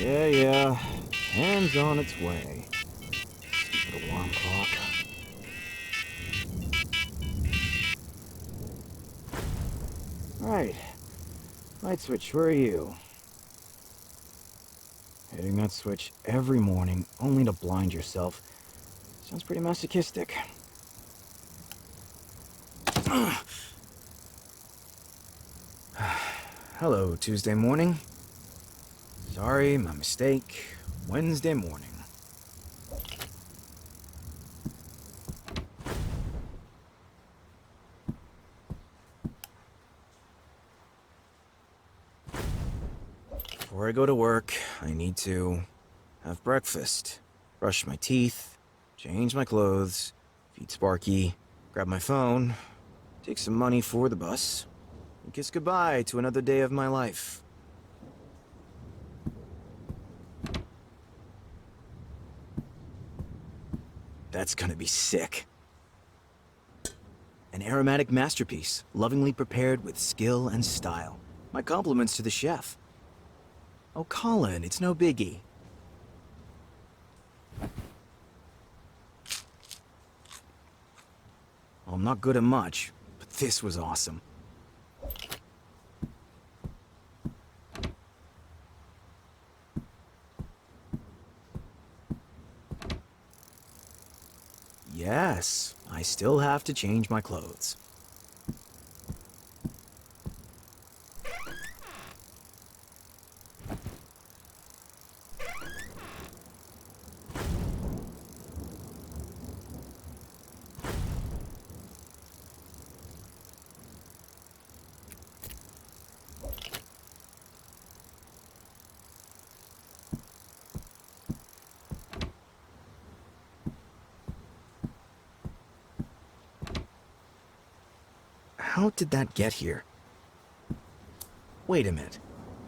Yeah. Hands on its way. Stupid alarm clock. Right. Light switch, where are you? Hitting that switch every morning, only to blind yourself. Sounds pretty masochistic. Hello, Tuesday morning. Sorry, my mistake. Wednesday morning. Before I go to work, I need to have breakfast, brush my teeth, change my clothes, feed Sparky, grab my phone, take some money for the bus, and kiss goodbye to another day of my life. That's gonna be sick. An aromatic masterpiece, lovingly prepared with skill and style. My compliments to the chef. Oh, Colin, it's no biggie. Well, I'm not good at much, but this was awesome. Yes, I still have to change my clothes. How did that get here? Wait a minute.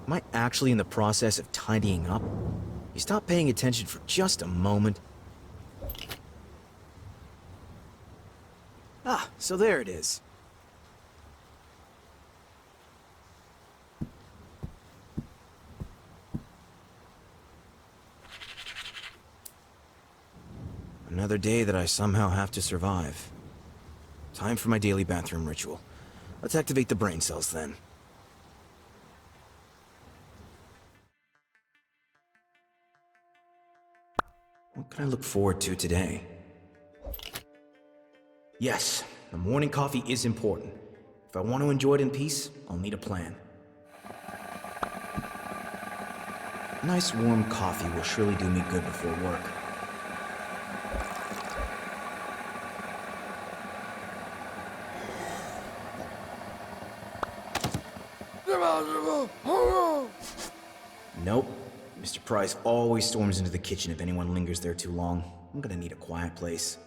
Am I actually in the process of tidying up? You stop paying attention for just a moment. Ah, so there it is. Another day that I somehow have to survive. Time for my daily bathroom ritual. Let's activate the brain cells then. What can I look forward to today? Yes, the morning coffee is important. If I want to enjoy it in peace, I'll need a plan. Nice warm coffee will surely do me good before work. Nope. Mr. Price always storms into the kitchen if anyone lingers there too long. I'm gonna need a quiet place.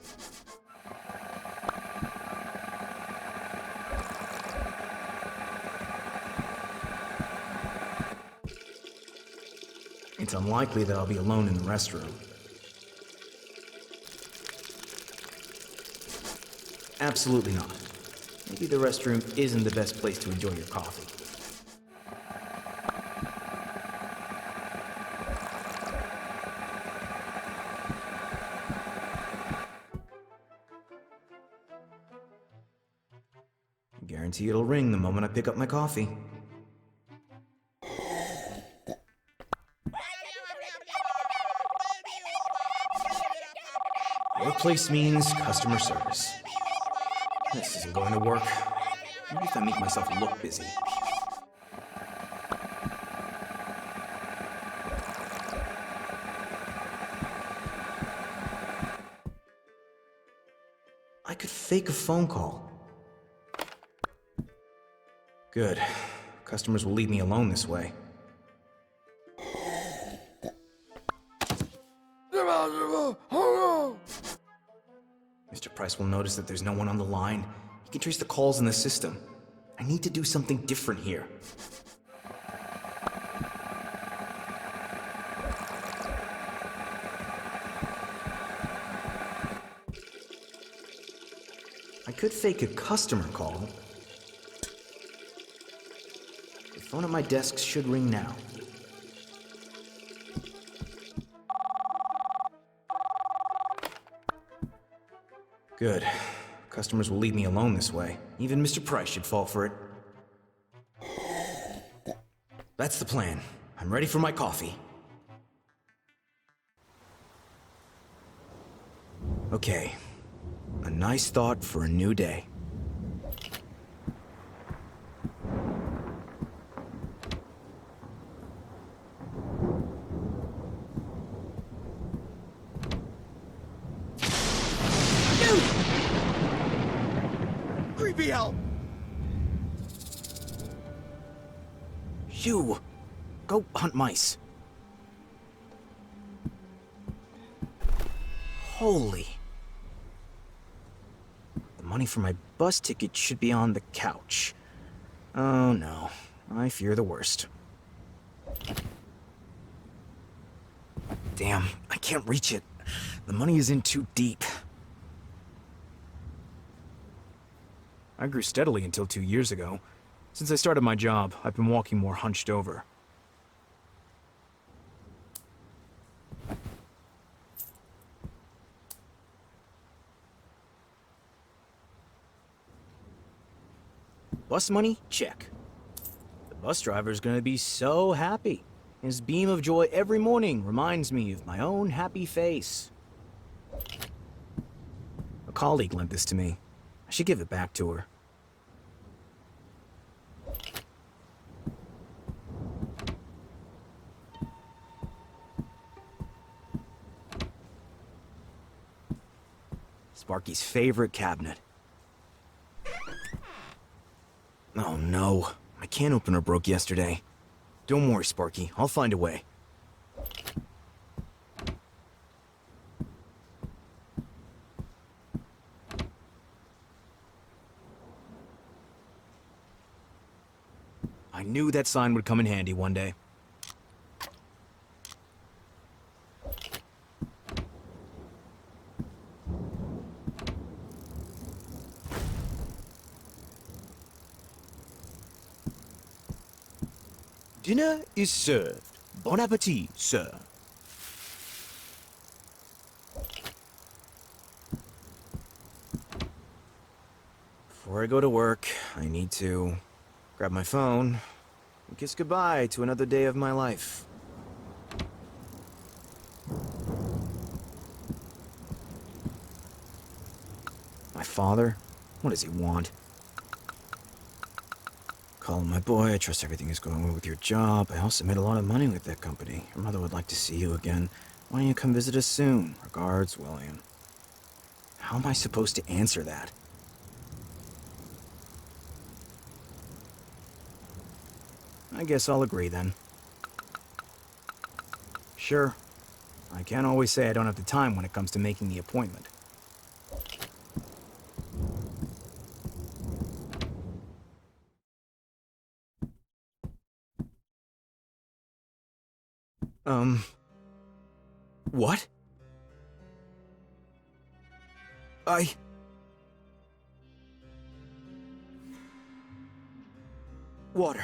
It's unlikely that I'll be alone in the restroom. Absolutely not. Maybe the restroom isn't the best place to enjoy your coffee. I guarantee it'll ring the moment I pick up my coffee. Workplace means customer service. This isn't going to work. Maybe if I make myself look busy. I could fake a phone call. Good. Customers will leave me alone this way. Mr. Price will notice that there's no one on the line. He can trace the calls in the system. I need to do something different here. I could fake a customer call. The phone at my desk should ring now. Good. Customers will leave me alone this way. Even Mr. Price should fall for it. That's the plan. I'm ready for my coffee. Okay. A nice thought for a new day. Creepy hell! You! Go hunt mice. Holy. The money for my bus ticket should be on the couch. Oh no. I fear the worst. Damn, I can't reach it. The money is in too deep. I grew steadily until 2 years ago. Since I started my job, I've been walking more hunched over. Bus money? Check. The bus driver's gonna be so happy. His beam of joy every morning reminds me of my own happy face. A colleague lent this to me. I should give it back to her. Sparky's favorite cabinet. Oh no, my can opener broke yesterday. Don't worry, Sparky, I'll find a way. I knew that sign would come in handy one day. Dinner is served. Bon appetit, sir. Before I go to work, I need to grab my phone and kiss goodbye to another day of my life. My father? What does he want? Colin, my boy, I trust everything is going well with your job. I also made a lot of money with that company. Your mother would like to see you again. Why don't you come visit us soon? Regards, William. How am I supposed to answer that? I guess I'll agree then. Sure. I can't always say I don't have the time when it comes to making the appointment. What? Water.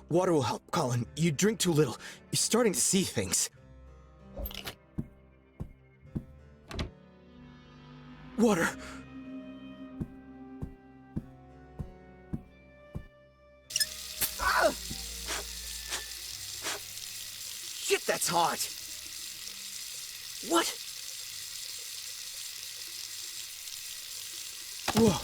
Water will help, Colin. You drink too little. You're starting to see things. Water. Ah! Shit, that's hot. What? Whoa.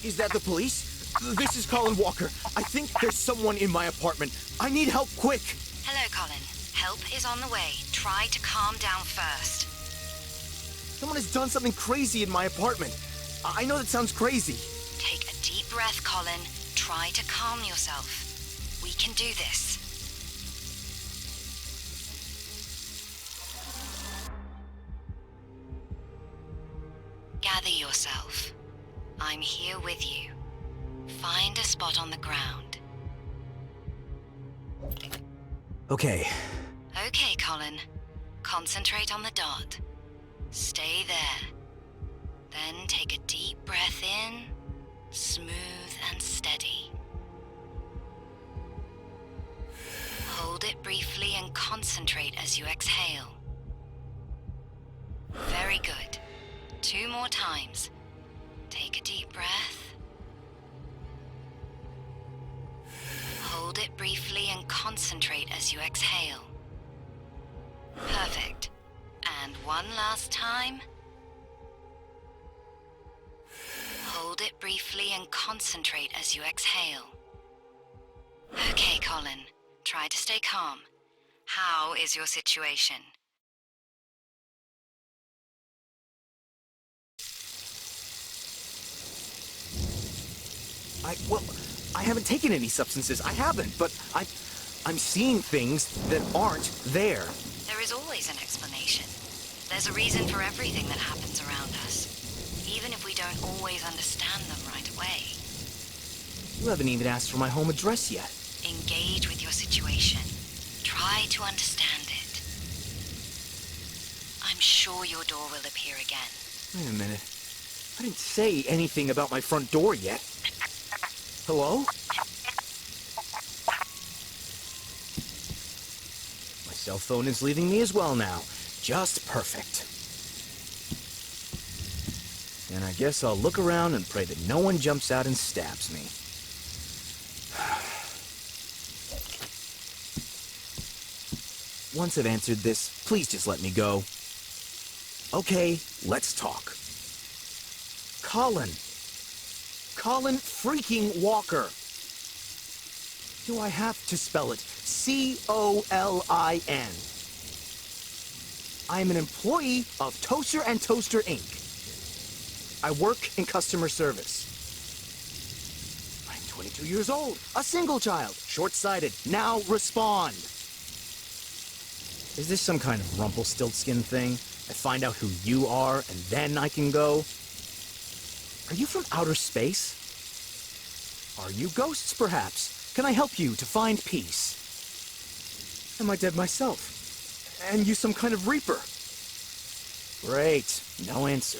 Is that the police? This is Colin Walker. I think there's someone in my apartment. I need help quick. Hello, Colin. Help is on the way. Try to calm down first. Someone has done something crazy in my apartment. I know that sounds crazy. Take a deep breath, Colin. Try to calm yourself. We can do this. Gather yourself. I'm here with you. Find a spot on the ground. Okay. Okay, Colin. Concentrate on the dot. Stay there. Then take a deep breath in, smooth and steady. it briefly and concentrate as you exhale. Very good. 2 more times. Take a deep breath. Hold it briefly and concentrate as you exhale. Perfect. And one last time. Hold it briefly and concentrate as you exhale. Okay, Colin. Try to stay calm. How is your situation? I haven't taken any substances. I haven't, but I'm seeing things that aren't there. There is always an explanation. There's a reason for everything that happens around us, even if we don't always understand them right away. You haven't even asked for my home address yet. Engage with your situation. Try to understand it. I'm sure your door will appear again. Wait a minute. I didn't say anything about my front door yet. Hello? My cell phone is leaving me as well now. Just perfect. And I guess I'll look around and pray that no one jumps out and stabs me. Once I've answered this, please just let me go. Okay, let's talk. Colin. Colin freaking Walker. Do I have to spell it? C-O-L-I-N. I'm an employee of Toaster and Toaster Inc. I work in customer service. I'm 22 years old, a single child, short-sighted. Now respond. Is this some kind of Rumpelstiltskin thing? I find out who you are, and then I can go? Are you from outer space? Are you ghosts, perhaps? Can I help you to find peace? Am I dead myself? And you some kind of reaper? Great. No answer.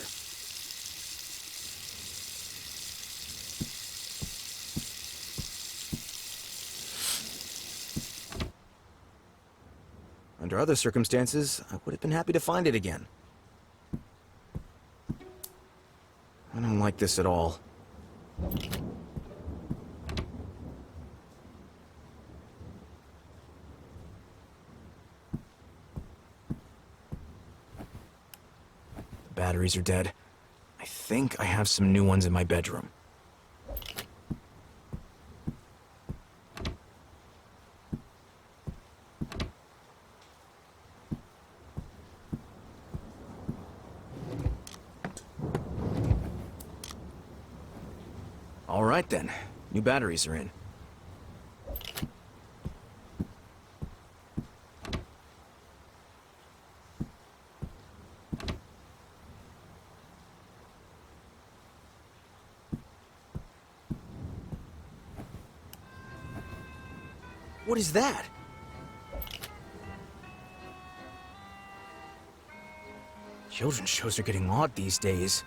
Under other circumstances, I would have been happy to find it again. I don't like this at all. The batteries are dead. I think I have some new ones in my bedroom. All right then. New batteries are in. What is that? Children's shows are getting odd these days.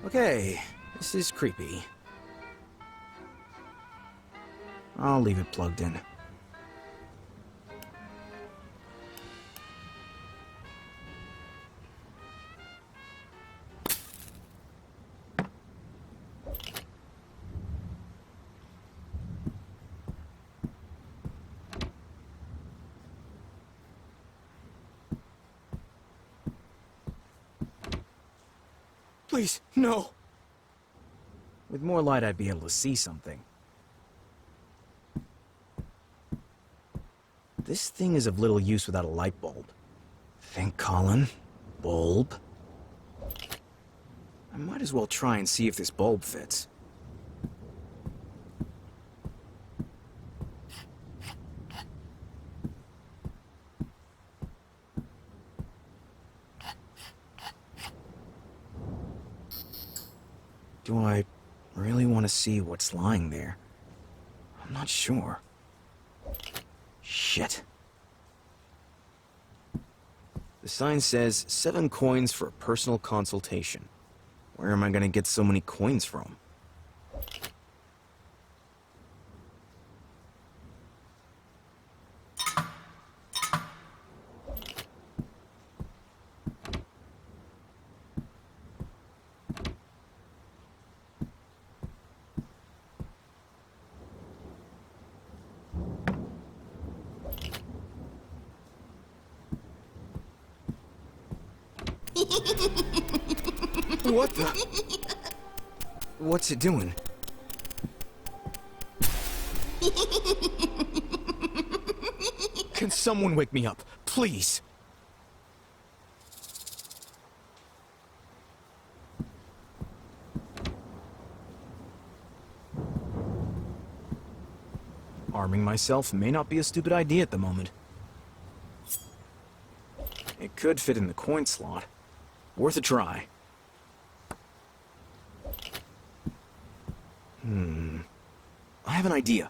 Okay, this is creepy. I'll leave it plugged in. Please, no! With more light, I'd be able to see something. This thing is of little use without a light bulb. Think, Colin. Bulb. I might as well try and see if this bulb fits. Do I really want to see what's lying there? I'm not sure. Shit. The sign says 7 coins for a personal consultation. Where am I gonna get so many coins from? What the? What's it doing? Can someone wake me up, please? Arming myself may not be a stupid idea at the moment. It could fit in the coin slot. Worth a try. I have an idea.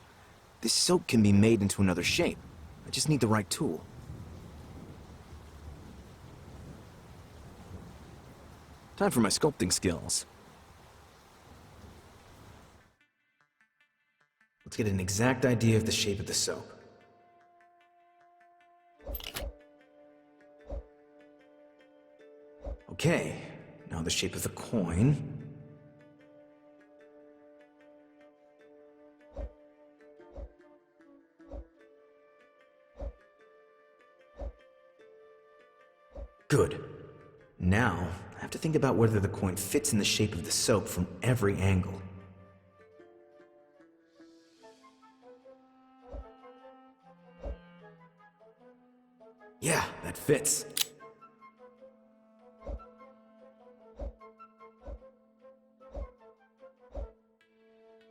This soap can be made into another shape. I just need the right tool. Time for my sculpting skills. Let's get an exact idea of the shape of the soap. Okay, now the shape of the coin. Good. Now, I have to think about whether the coin fits in the shape of the soap from every angle. Yeah, that fits.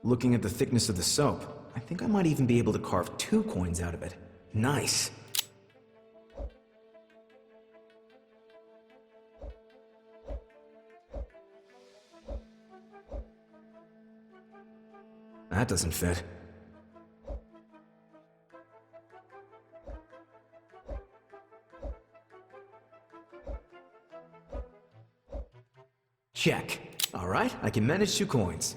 Looking at the thickness of the soap, I think I might even be able to carve 2 coins out of it. Nice. That doesn't fit. Check. All right, I can manage 2 coins.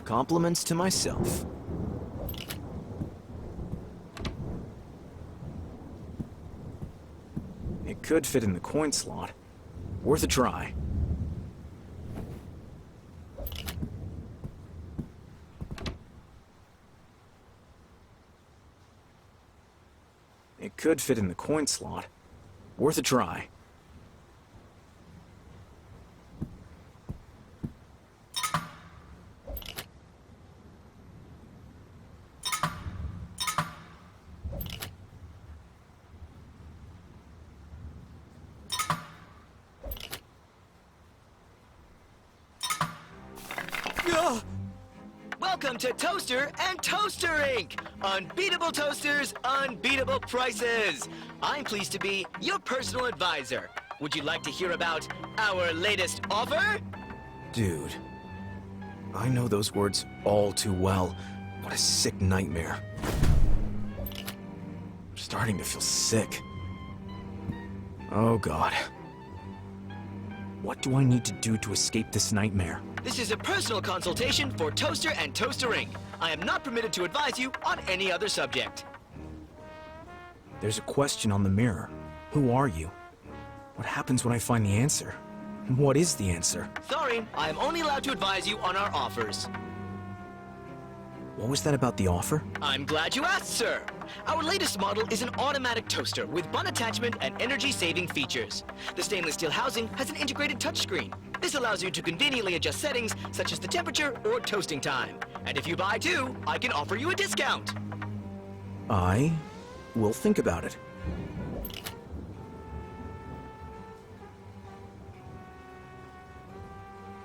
Compliments to myself. It could fit in the coin slot. Worth a try. It could fit in the coin slot. Worth a try. Welcome to Toaster and Toaster Inc. Unbeatable toasters, unbeatable prices. I'm pleased to be your personal advisor. Would you like to hear about our latest offer? Dude, I know those words all too well. What a sick nightmare. I'm starting to feel sick. Oh God. What do I need to do to escape this nightmare? This is a personal consultation for Toaster and Toaster Inc. I am not permitted to advise you on any other subject. There's a question on the mirror. Who are you? What happens when I find the answer? What is the answer? Sorry, I am only allowed to advise you on our offers. What was that about the offer? I'm glad you asked, sir. Our latest model is an automatic toaster with bun attachment and energy-saving features. The stainless steel housing has an integrated touchscreen. This allows you to conveniently adjust settings such as the temperature or toasting time. And if you buy 2, I can offer you a discount. I will think about it.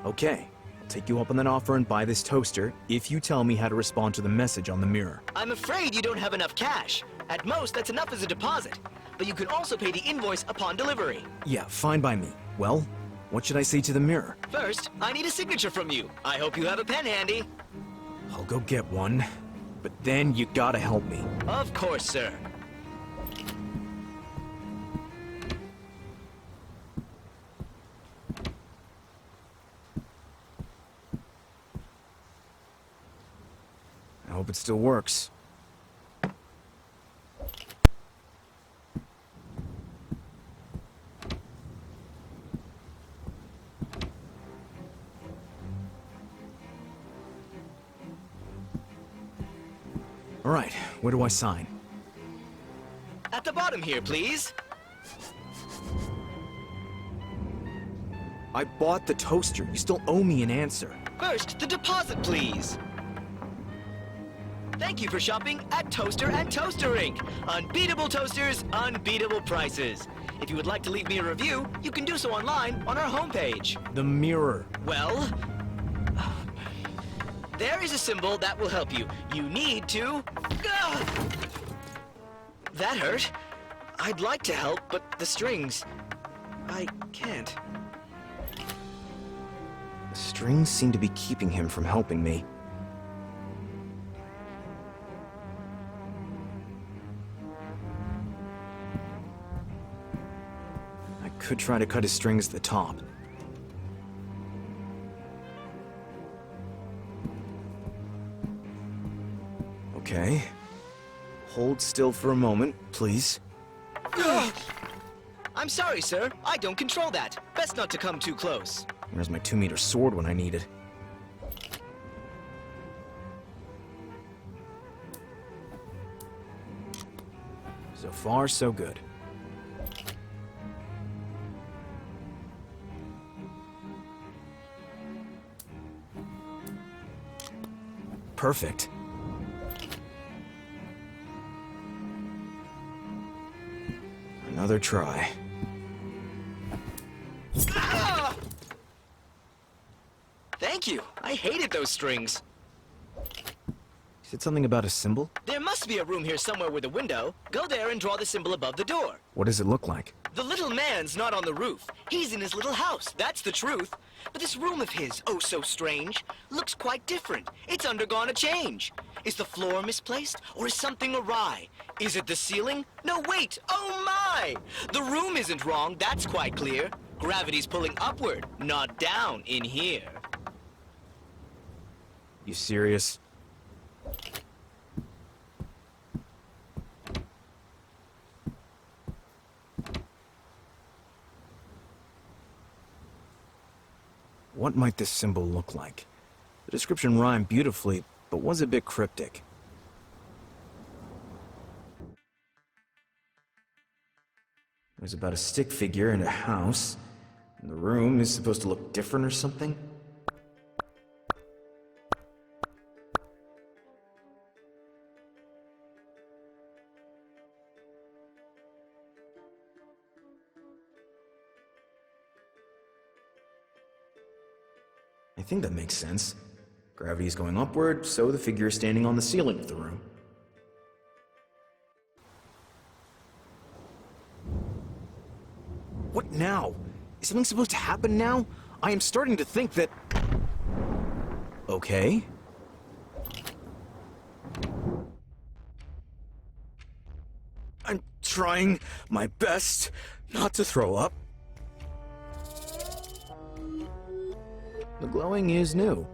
Okay, I'll take you up on that offer and buy this toaster if you tell me how to respond to the message on the mirror. I'm afraid you don't have enough cash. At most, that's enough as a deposit. But you can also pay the invoice upon delivery. Yeah, fine by me. Well, what should I say to the mirror? First, I need a signature from you. I hope you have a pen handy. I'll go get one, but then you gotta help me. Of course, sir. I hope it still works. All right, where do I sign? At the bottom here, please. I bought the toaster. You still owe me an answer. First, the deposit, please. Thank you for shopping at Toaster and Toaster Inc. Unbeatable toasters, unbeatable prices. If you would like to leave me a review, you can do so online on our homepage. The mirror. Well, there is a symbol that will help you. You need to... That hurt. I'd like to help, but the strings... I can't. The strings seem to be keeping him from helping me. I could try to cut his strings at the top. Okay. Hold still for a moment, please. I'm sorry, sir. I don't control that. Best not to come too close. Where's my 2-meter sword when I need it? So far, so good. Perfect. Another try. Thank you. I hated those strings. You said something about a symbol? There must be a room here somewhere with a window. Go there and draw the symbol above the door. What does it look like? The little man's not on the roof. He's in his little house. That's the truth. But this room of his, oh so strange, looks quite different. It's undergone a change. Is the floor misplaced, or is something awry? Is it the ceiling? No, wait! Oh my! The room isn't wrong, that's quite clear. Gravity's pulling upward, not down in here. You serious? What might this symbol look like? The description rhymed beautifully, but was a bit cryptic. It was about a stick figure in a house, and the room is supposed to look different or something? I think that makes sense. Gravity is going upward, so the figure is standing on the ceiling of the room. What now? Is something supposed to happen now? I am starting to think that... Okay. I'm trying my best not to throw up. The glowing is new.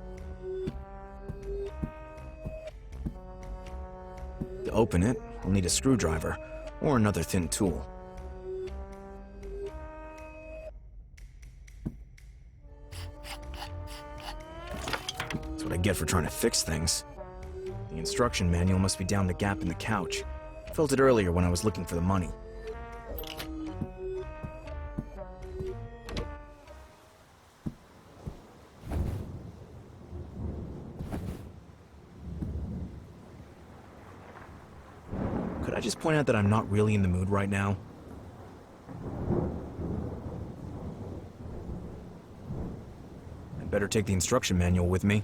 To open it, I'll need a screwdriver or another thin tool. That's what I get for trying to fix things. The instruction manual must be down the gap in the couch. I felt it earlier when I was looking for the money. Could I just point out that I'm not really in the mood right now? I Better take the instruction manual with me.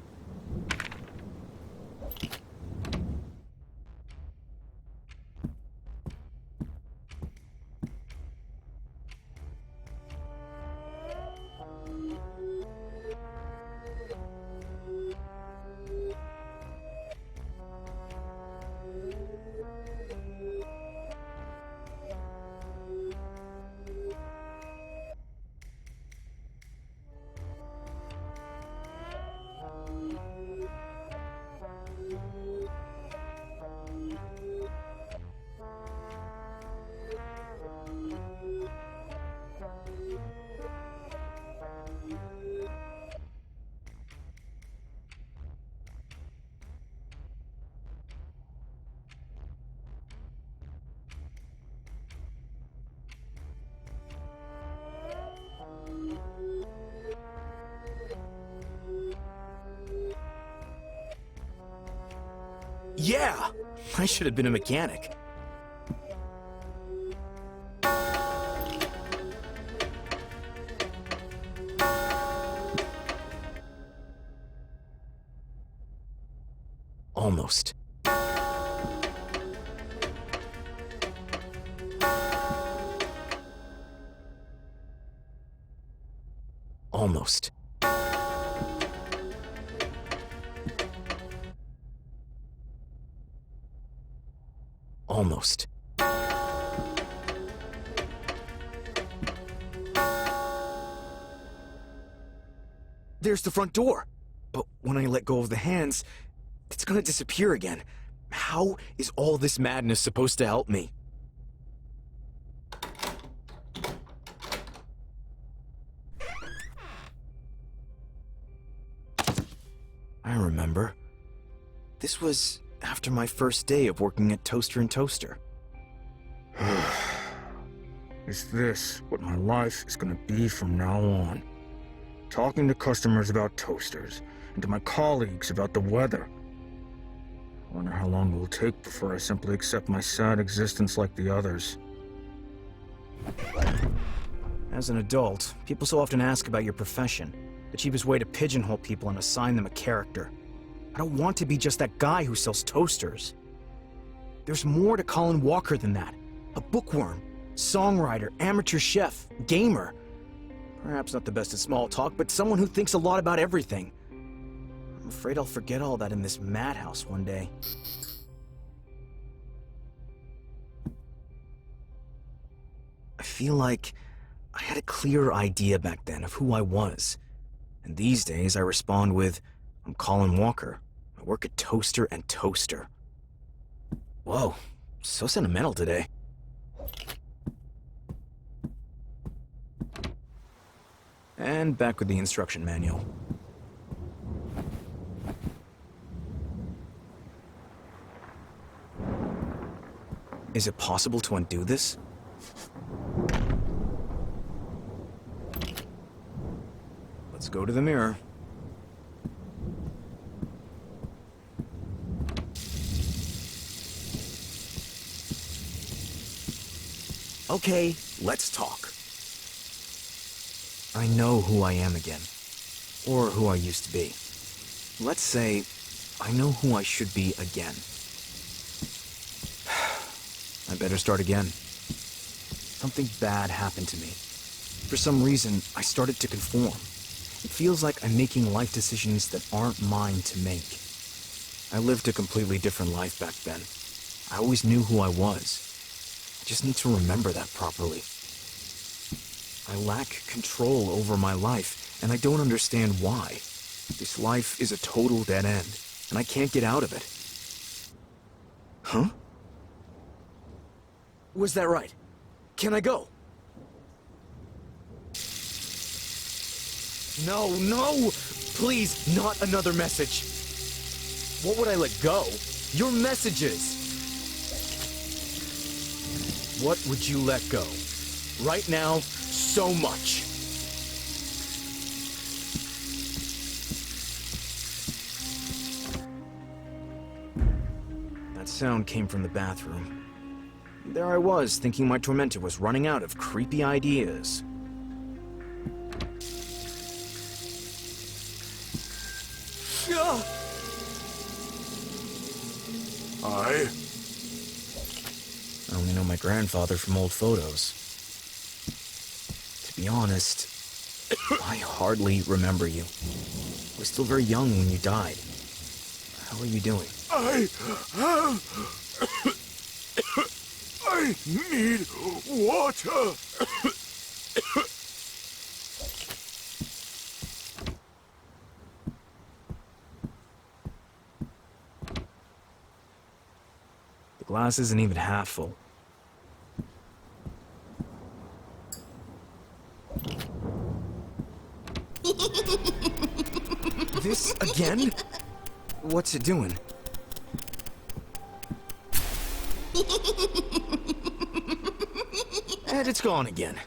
Yeah! I should have been a mechanic. Almost. Almost. Almost. There's the front door. But when I let go of the hands, it's gonna disappear again. How is all this madness supposed to help me? I remember. This was after my first day of working at Toaster and Toaster. Is this what my life is gonna be from now on? Talking to customers about toasters, and to my colleagues about the weather. I wonder how long it will take before I simply accept my sad existence like the others. As an adult, people so often ask about your profession, the cheapest way to pigeonhole people and assign them a character. I don't want to be just that guy who sells toasters. There's more to Colin Walker than that. A bookworm, songwriter, amateur chef, gamer. Perhaps not the best at small talk, but someone who thinks a lot about everything. I'm afraid I'll forget all that in this madhouse one day. I feel like I had a clearer idea back then of who I was. And these days I respond with, I'm Colin Walker. I work at Toaster and Toaster. Whoa, so sentimental today. And back with the instruction manual. Is it possible to undo this? Let's go to the mirror. Okay, let's talk. I know who I am again. Or who I used to be. Let's say, I know who I should be again. I better start again. Something bad happened to me. For some reason, I started to conform. It feels like I'm making life decisions that aren't mine to make. I lived a completely different life back then. I always knew who I was. I just need to remember that properly. I lack control over my life, and I don't understand why. This life is a total dead end, and I can't get out of it. Huh? Was that right? Can I go? No, no! Please, not another message. What would I let go? Your messages! What would you let go? Right now, so much. That sound came from the bathroom. There I was, thinking my tormentor was running out of creepy ideas. I only know my grandfather from old photos. To be honest, I hardly remember you. I was still very young when you died. How are you doing? I need water. The glass isn't even half full. This again? What's it doing? And it's gone again.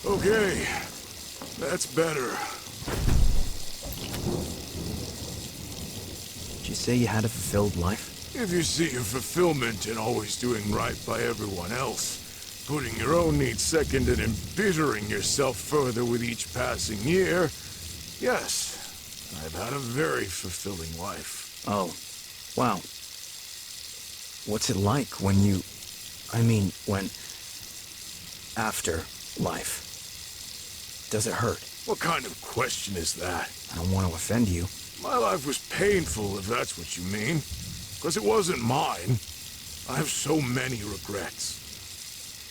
Okay, that's better. Did you say you had a fulfilled life? If you see your fulfillment in always doing right by everyone else, putting your own needs second and embittering yourself further with each passing year, yes, I've had a very fulfilling life. Oh, wow. What's it like when you... when... after life? Does it hurt? What kind of question is that? I don't want to offend you. My life was painful, if that's what you mean. Because it wasn't mine. I have so many regrets.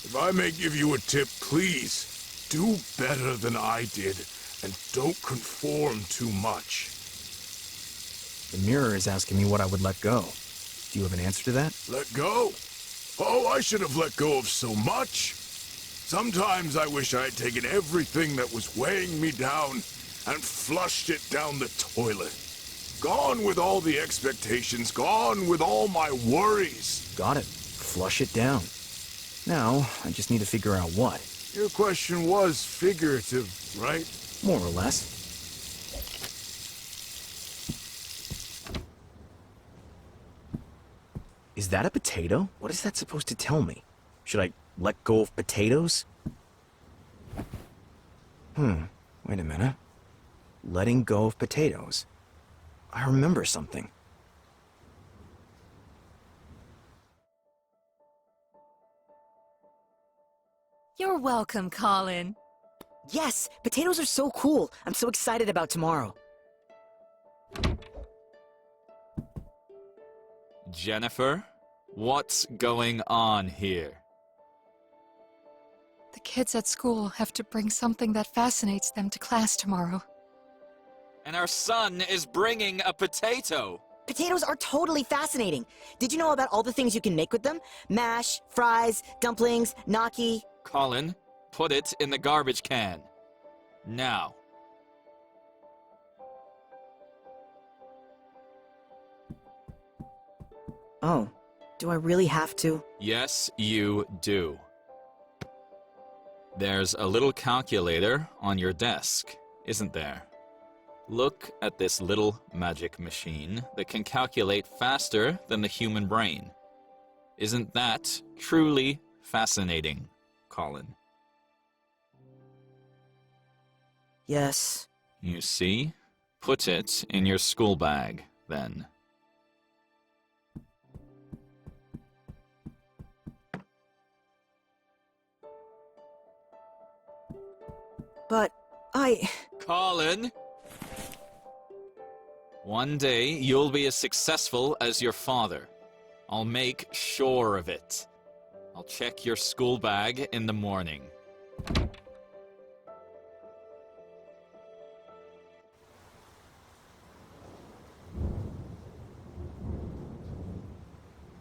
If I may give you a tip, please, do better than I did, and don't conform too much. The mirror is asking me what I would let go. Do you have an answer to that? Let go? Oh, I should have let go of so much. Sometimes I wish I had taken everything that was weighing me down and flushed it down the toilet. Gone with all the expectations, gone with all my worries. Got it. Flush it down. Now, I just need to figure out what. Your question was figurative, right? More or less. Is that a potato? What is that supposed to tell me? Should I let go of potatoes? Wait a minute. Letting go of potatoes. I remember something. You're welcome, Colin. Yes, potatoes are so cool. I'm so excited about tomorrow. Jennifer, what's going on here? The kids at school have to bring something that fascinates them to class tomorrow. And our son is bringing a potato. Potatoes are totally fascinating. Did you know about all the things you can make with them? Mash, fries, dumplings, gnocchi. Colin, put it in the garbage can. Now. Oh, do I really have to? Yes, you do. There's a little calculator on your desk, isn't there? Look at this little magic machine that can calculate faster than the human brain. Isn't that truly fascinating, Colin? Yes. You see? Put it in your school bag, then. But Colin! One day, you'll be as successful as your father. I'll make sure of it. I'll check your school bag in the morning.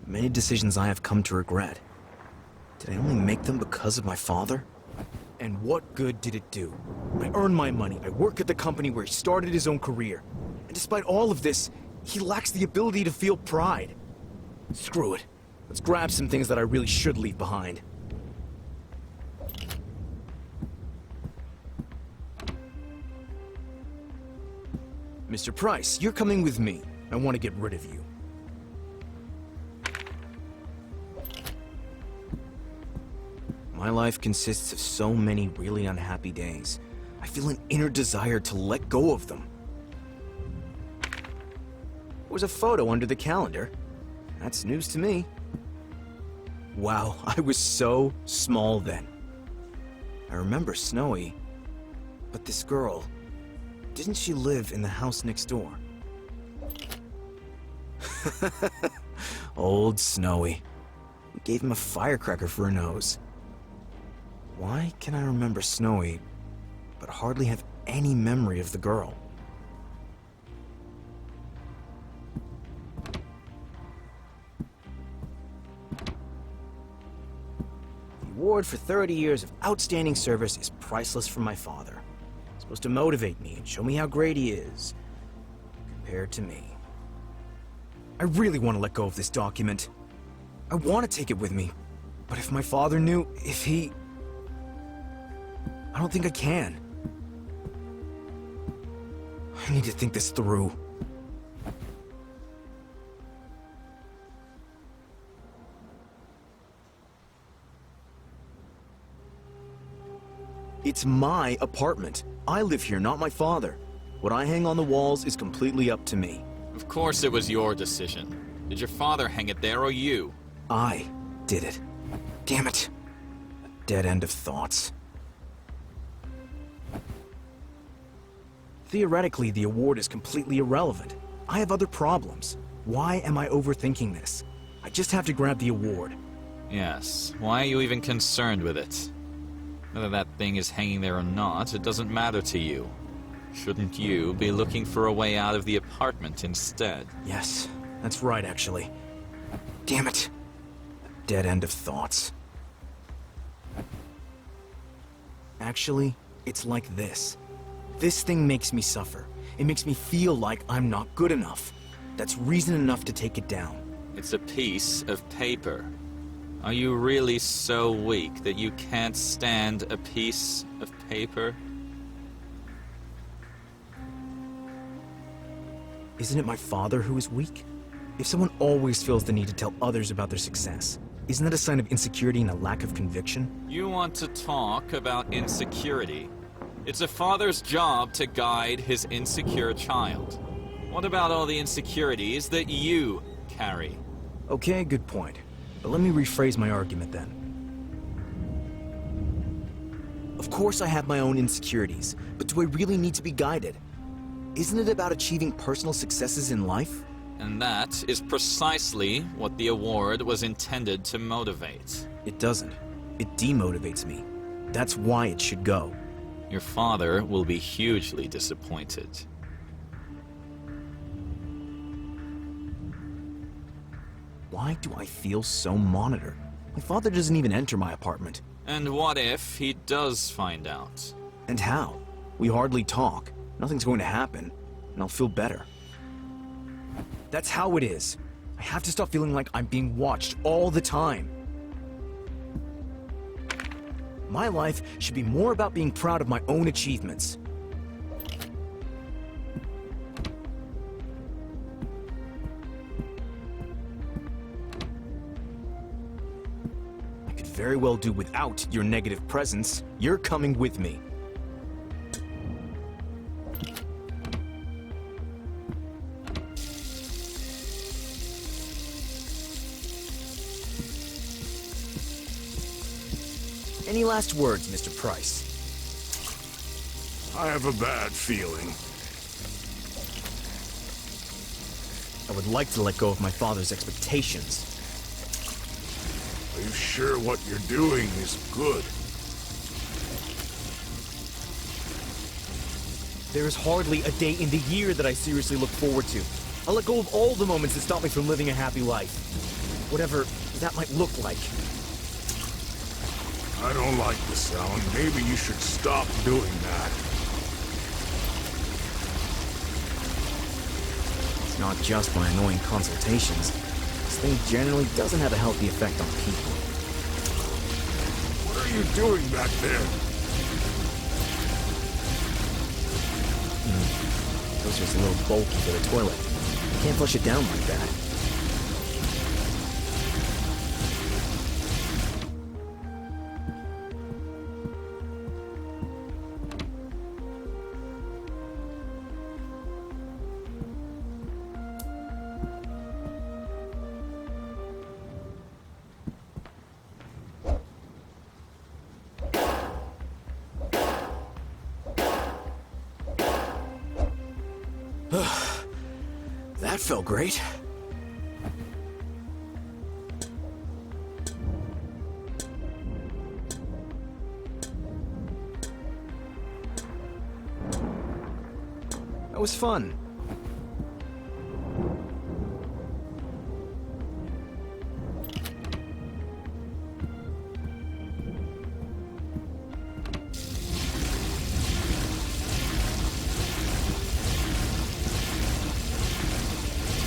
Many decisions I have come to regret. Did I only make them because of my father? And what good did it do? I earn my money, I work at the company where he started his own career. And despite all of this, he lacks the ability to feel pride. Screw it. Let's grab some things that I really should leave behind. Mr. Price, you're coming with me. I want to get rid of you. My life consists of so many really unhappy days. I feel an inner desire to let go of them. There was a photo under the calendar. That's news to me. Wow, I was so small then. I remember Snowy, but this girl, didn't she live in the house next door? Old Snowy. We gave him a firecracker for a nose. Why can I remember Snowy, but hardly have any memory of the girl? The award for 30 years of outstanding service is priceless from my father. It's supposed to motivate me and show me how great he is, compared to me. I really want to let go of this document. I want to take it with me, but if my father knew, if he... I don't think I can. I need to think this through. It's my apartment. I live here, not my father. What I hang on the walls is completely up to me. Of course it was your decision. Did your father hang it there or you? I did it. Damn it. A dead end of thoughts. Theoretically, the award is completely irrelevant. I have other problems. Why am I overthinking this? I just have to grab the award. Yes. Why are you even concerned with it? Whether that thing is hanging there or not, it doesn't matter to you. Shouldn't you be looking for a way out of the apartment instead? Yes, that's right, actually. Damn it. A dead end of thoughts. Actually, it's like this. This thing makes me suffer. It makes me feel like I'm not good enough. That's reason enough to take it down. It's a piece of paper. Are you really so weak that you can't stand a piece of paper? Isn't it my father who is weak? If someone always feels the need to tell others about their success, isn't that a sign of insecurity and a lack of conviction? You want to talk about insecurity? It's a father's job to guide his insecure child. What about all the insecurities that you carry? Okay, good point. But let me rephrase my argument then. Of course I have my own insecurities, but do I really need to be guided? Isn't it about achieving personal successes in life? And that is precisely what the award was intended to motivate. It doesn't. It demotivates me. That's why it should go. Your father will be hugely disappointed. Why do I feel so monitored? My father doesn't even enter my apartment. And what if he does find out? And how? We hardly talk. Nothing's going to happen, and I'll feel better. That's how it is. I have to stop feeling like I'm being watched all the time. My life should be more about being proud of my own achievements. I could very well do without your negative presence. You're coming with me. Any last words, Mr. Price? I have a bad feeling. I would like to let go of my father's expectations. Are you sure what you're doing is good? There is hardly a day in the year that I seriously look forward to. I'll let go of all the moments that stop me from living a happy life. Whatever that might look like. I don't like the sound. Maybe you should stop doing that. It's not just my annoying consultations. This thing generally doesn't have a healthy effect on people. What are you doing back there? Toaster's a little bulky for the toilet. Can't flush it down like that. That felt great. That was fun.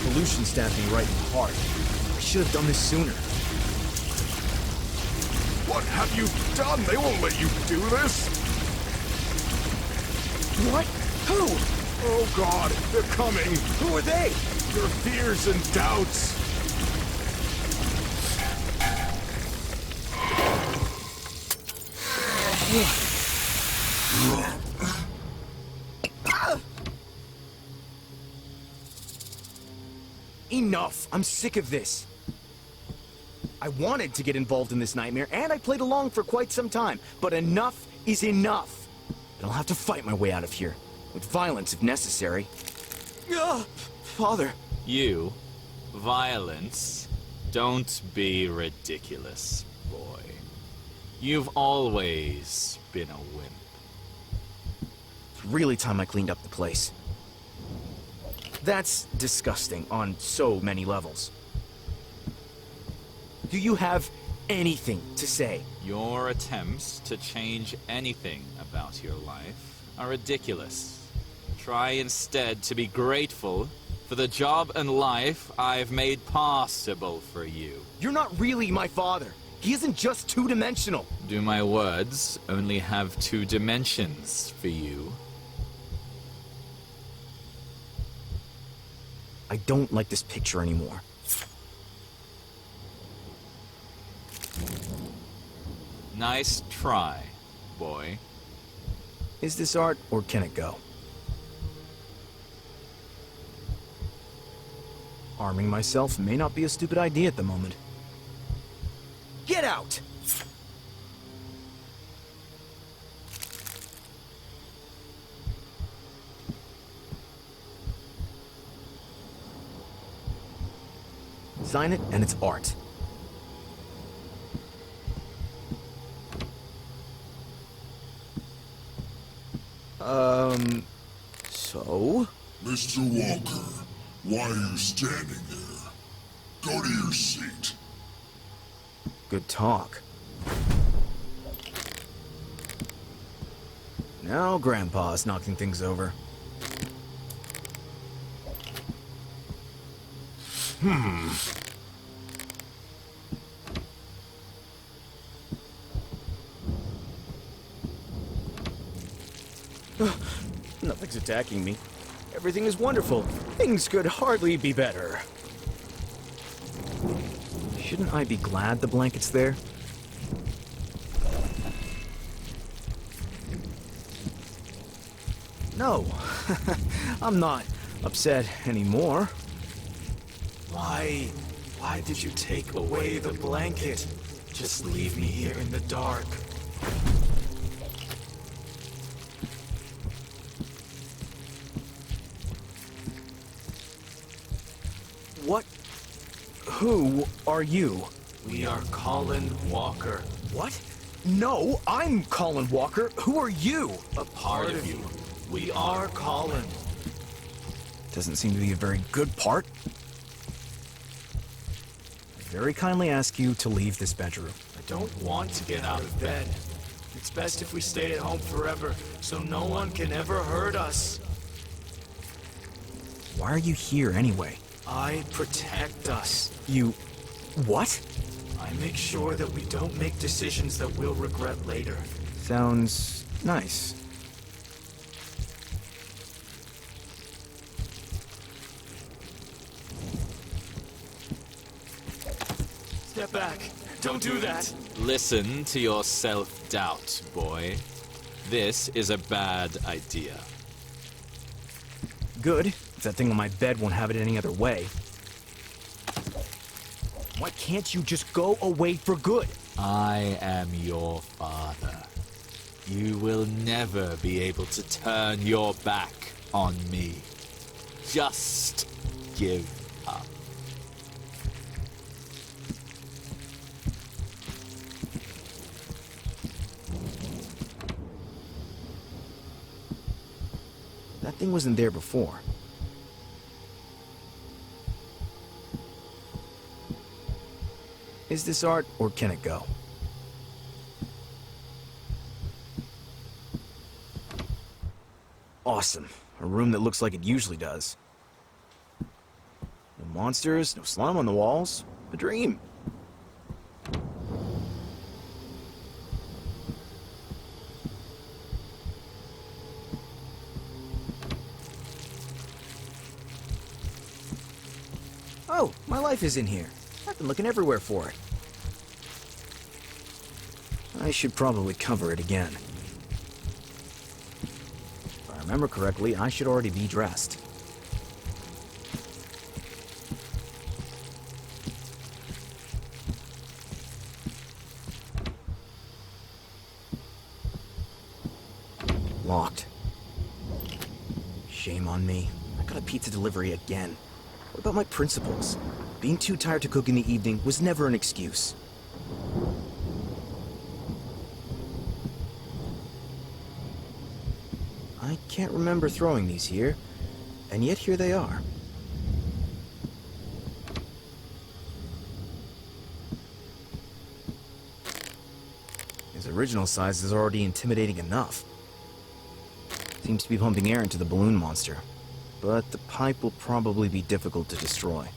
Pollution stabbed me right in the heart. I should have done this sooner. What have you done? They won't let you do this! What? Who? Oh God, they're coming! Who are they? Your fears and doubts! Enough! I'm sick of this. I wanted to get involved in this nightmare, and I played along for quite some time, but enough is enough. And I'll have to fight my way out of here, with violence if necessary. Ugh! Father. You, violence, don't be ridiculous, boy. You've always been a wimp. It's really time I cleaned up the place. That's disgusting on so many levels. Do you have anything to say? Your attempts to change anything about your life are ridiculous. Try instead to be grateful for the job and life I've made possible for you. You're not really my father. He isn't just two-dimensional. Do my words only have 2 dimensions for you? I don't like this picture anymore. Nice try, boy. Is this art, or can it go? Arming myself may not be a stupid idea at the moment. Get out! Sign it, and it's art. So? Mr. Walker, why are you standing there? Go to your seat. Good talk. Now Grandpa's knocking things over. Nothing's attacking me. Everything is wonderful. Things could hardly be better. Shouldn't I be glad the blanket's there? No, I'm not upset anymore. Why did you take away the blanket? Just leave me here in the dark. What? Who are you? We are Colin Walker. What? No, I'm Colin Walker. Who are you? A part of you. We are Colin. Doesn't seem to be a very good part. I very kindly ask you to leave this bedroom. I don't want to get out of bed. It's best if we stay at home forever, so no one can ever hurt us. Why are you here anyway? I protect us. You... what? I make sure that we don't make decisions that we'll regret later. Sounds nice. Step back. Don't do that. Listen to your self-doubt, boy. This is a bad idea. Good. If that thing on my bed won't have it any other way. Why can't you just go away for good? I am your father. You will never be able to turn your back on me. Just give up. That thing wasn't there before. Is this art, or can it go? Awesome. A room that looks like it usually does. No monsters, no slime on the walls. A dream. Oh, my life is in here. I've been looking everywhere for it. I should probably cover it again. If I remember correctly, I should already be dressed. Locked. Shame on me. I got a pizza delivery again. What about my principles? Being too tired to cook in the evening was never an excuse. I can't remember throwing these here, and yet here they are. His original size is already intimidating enough. Seems to be pumping air into the balloon monster, but the pipe will probably be difficult to destroy.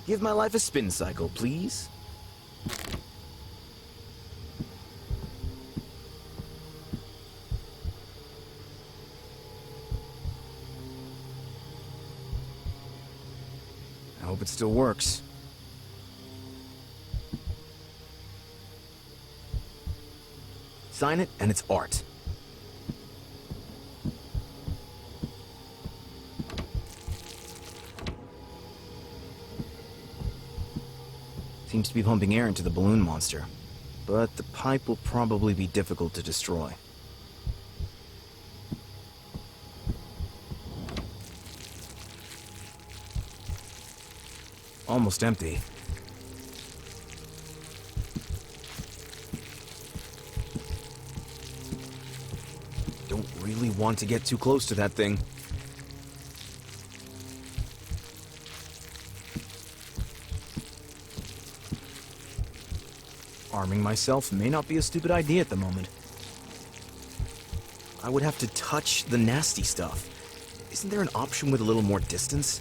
Give my life a spin cycle, please. I hope it still works. Sign it, and it's art. Seems to be pumping air into the balloon monster, but the pipe will probably be difficult to destroy. Almost empty. Don't really want to get too close to that thing. Arming myself may not be a stupid idea at the moment. I would have to touch the nasty stuff. Isn't there an option with a little more distance?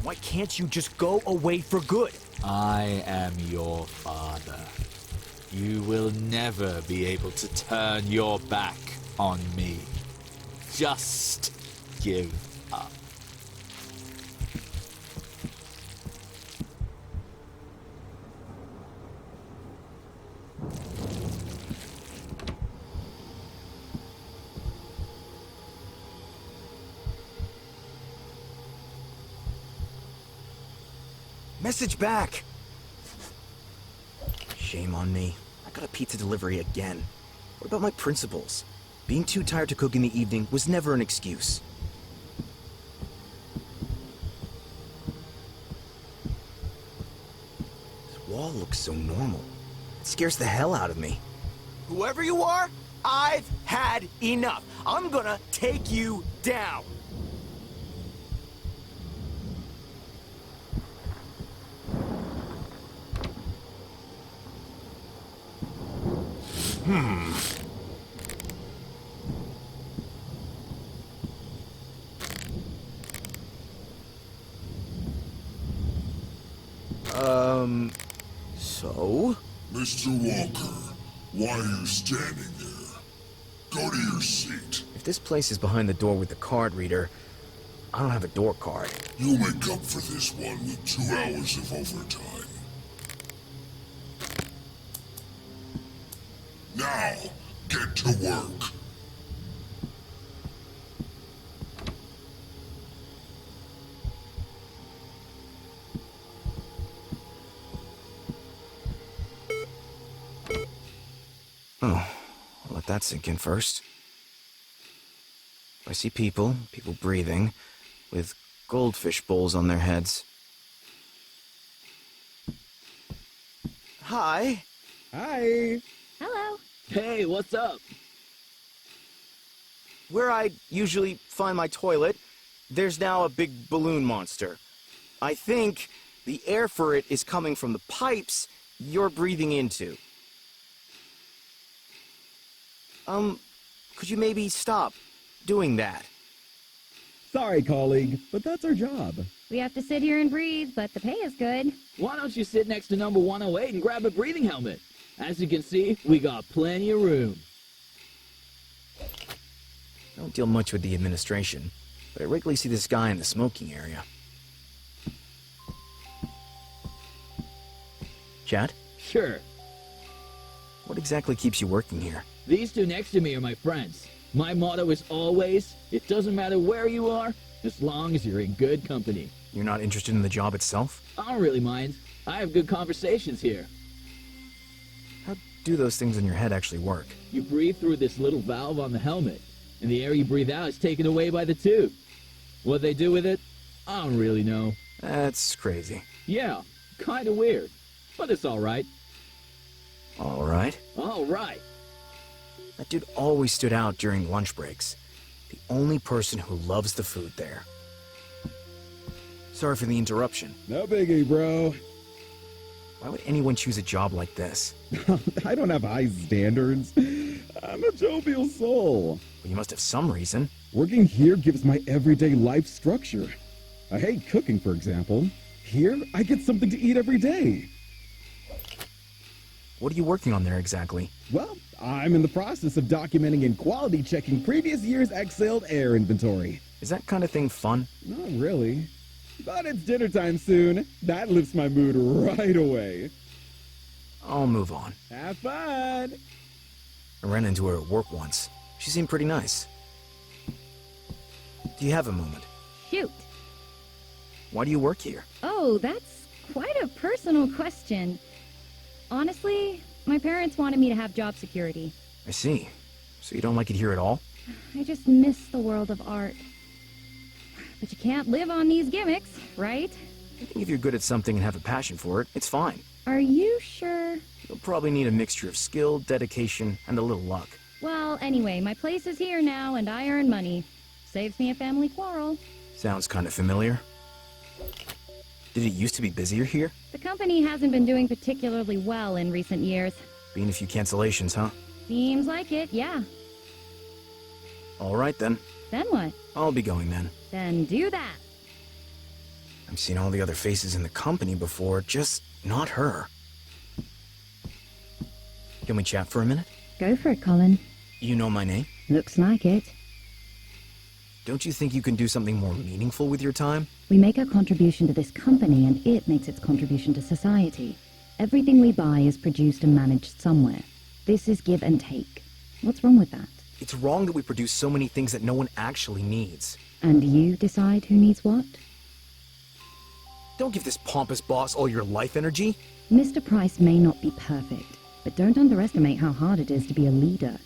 Why can't you just go away for good? I am your father. You will never be able to turn your back on me. Just give up. Message back! Shame on me. I got a pizza delivery again. What about my principles? Being too tired to cook in the evening was never an excuse. This wall looks so normal. It scares the hell out of me. Whoever you are, I've had enough. I'm gonna take you down. So? Mr. Walker, why are you standing there? Go to your seat. If this place is behind the door with the card reader, I don't have a door card. You'll make up for this one with 2 hours of overtime. Now, get to work. Oh, I'll let that sink in first. I see people breathing, with goldfish bowls on their heads. Hi. Hi. Hello. Hey, what's up? Where I usually find my toilet, there's now a big balloon monster. I think the air for it is coming from the pipes you're breathing into. Could you maybe stop doing that? Sorry, colleague, but that's our job. We have to sit here and breathe, but the pay is good. Why don't you sit next to number 108 and grab a breathing helmet? As you can see, we got plenty of room. I don't deal much with the administration, but I regularly see this guy in the smoking area. Chad? Sure. What exactly keeps you working here? These two next to me are my friends. My motto is always, it doesn't matter where you are, as long as you're in good company. You're not interested in the job itself? I don't really mind. I have good conversations here. How do those things in your head actually work? You breathe through this little valve on the helmet, and the air you breathe out is taken away by the tube. What they do with it, I don't really know. That's crazy. Yeah, kinda weird, but it's alright. Alright. Alright. That dude always stood out during lunch breaks. The only person who loves the food there. Sorry for the interruption. No biggie, bro. Why would anyone choose a job like this? I don't have high standards. I'm a jovial soul. Well, you must have some reason. Working here gives my everyday life structure. I hate cooking, for example. Here, I get something to eat every day. What are you working on there exactly? Well, I'm in the process of documenting and quality checking previous year's exhaled air inventory. Is that kind of thing fun? Not really. But it's dinner time soon. That lifts my mood right away. I'll move on. Have fun! I ran into her at work once. She seemed pretty nice. Do you have a moment? Shoot. Why do you work here? Oh, that's quite a personal question. Honestly, my parents wanted me to have job security. I see. So you don't like it here at all? I just miss the world of art. But you can't live on these gimmicks, right? I think if you're good at something and have a passion for it, it's fine. Are you sure? You'll probably need a mixture of skill, dedication, and a little luck. Well, anyway, my place is here now and I earn money. Saves me a family quarrel. Sounds kind of familiar. Did it used to be busier here? The company hasn't been doing particularly well in recent years. Been a few cancellations, huh? Seems like it, yeah. All right, then. Then what? I'll be going then. Then do that. I've seen all the other faces in the company before, just not her. Can we chat for a minute? Go for it, Colin. You know my name? Looks like it. Don't you think you can do something more meaningful with your time? We make our contribution to this company and it makes its contribution to society. Everything we buy is produced and managed somewhere. This is give and take. What's wrong with that? It's wrong that we produce so many things that no one actually needs. And you decide who needs what? Don't give this pompous boss all your life energy. Mr. Price may not be perfect, but don't underestimate how hard it is to be a leader.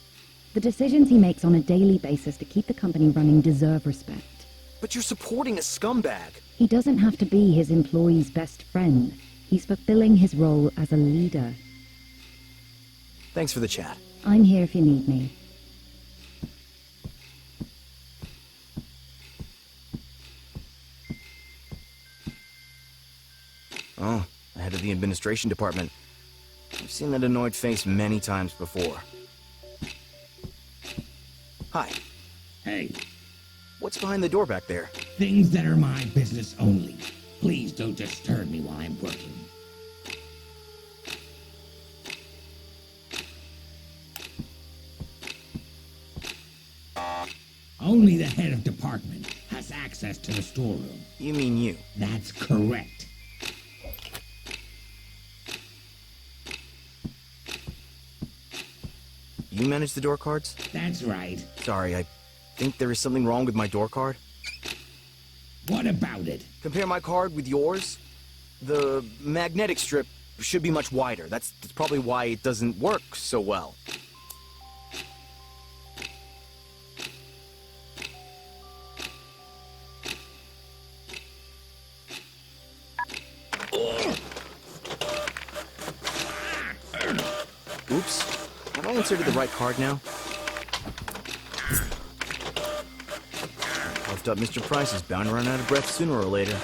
The decisions he makes on a daily basis to keep the company running deserve respect. But you're supporting a scumbag. He doesn't have to be his employee's best friend. He's fulfilling his role as a leader. Thanks for the chat. I'm here if you need me. Oh, the head of the administration department. I've seen that annoyed face many times before. Hi. Hey. What's behind the door back there? Things that are my business only. Please don't disturb me while I'm working. Only the head of department has access to the storeroom. You mean you? That's correct. You manage the door cards? That's right. Sorry, I think there is something wrong with my door card. What about it? Compare my card with yours. The magnetic strip should be much wider. That's probably why it doesn't work so well. Oops. Have I inserted the right card now? Puffed up Mr. Price is bound to run out of breath sooner or later.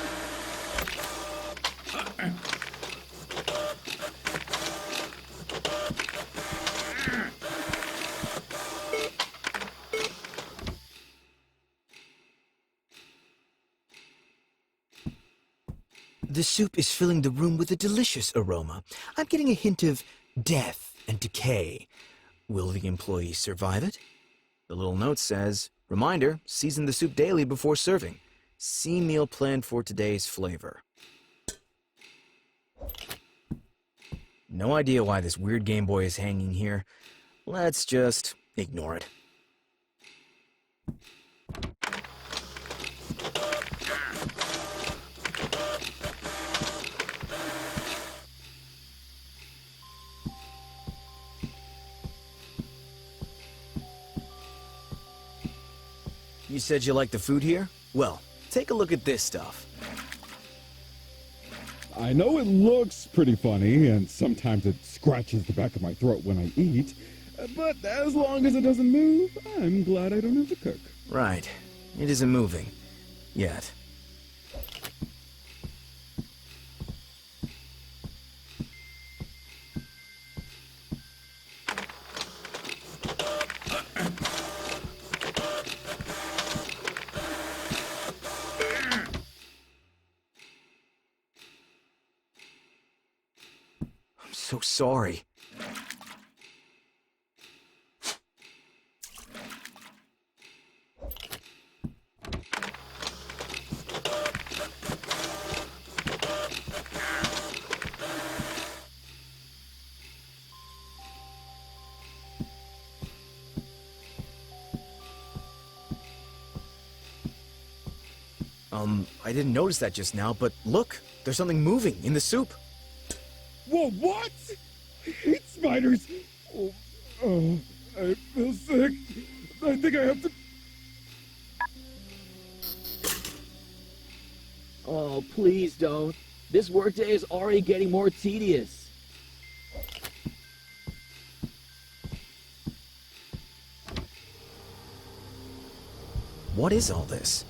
The soup is filling the room with a delicious aroma. I'm getting a hint of death and decay. Will the employee survive it? The little note says, reminder, season the soup daily before serving. See meal planned for today's flavor. No idea why this weird Game Boy is hanging here. Let's just ignore it. You said you like the food here? Well, take a look at this stuff. I know it looks pretty funny, and sometimes it scratches the back of my throat when I eat, but as long as it doesn't move, I'm glad I don't have to cook. Right. It isn't moving. Yet. I'm so sorry. I didn't notice that just now, but look, there's something moving in the soup. Whoa, what? I hate spiders. I feel sick. I think I have to... Oh, please don't. This workday is already getting more tedious. What is all this?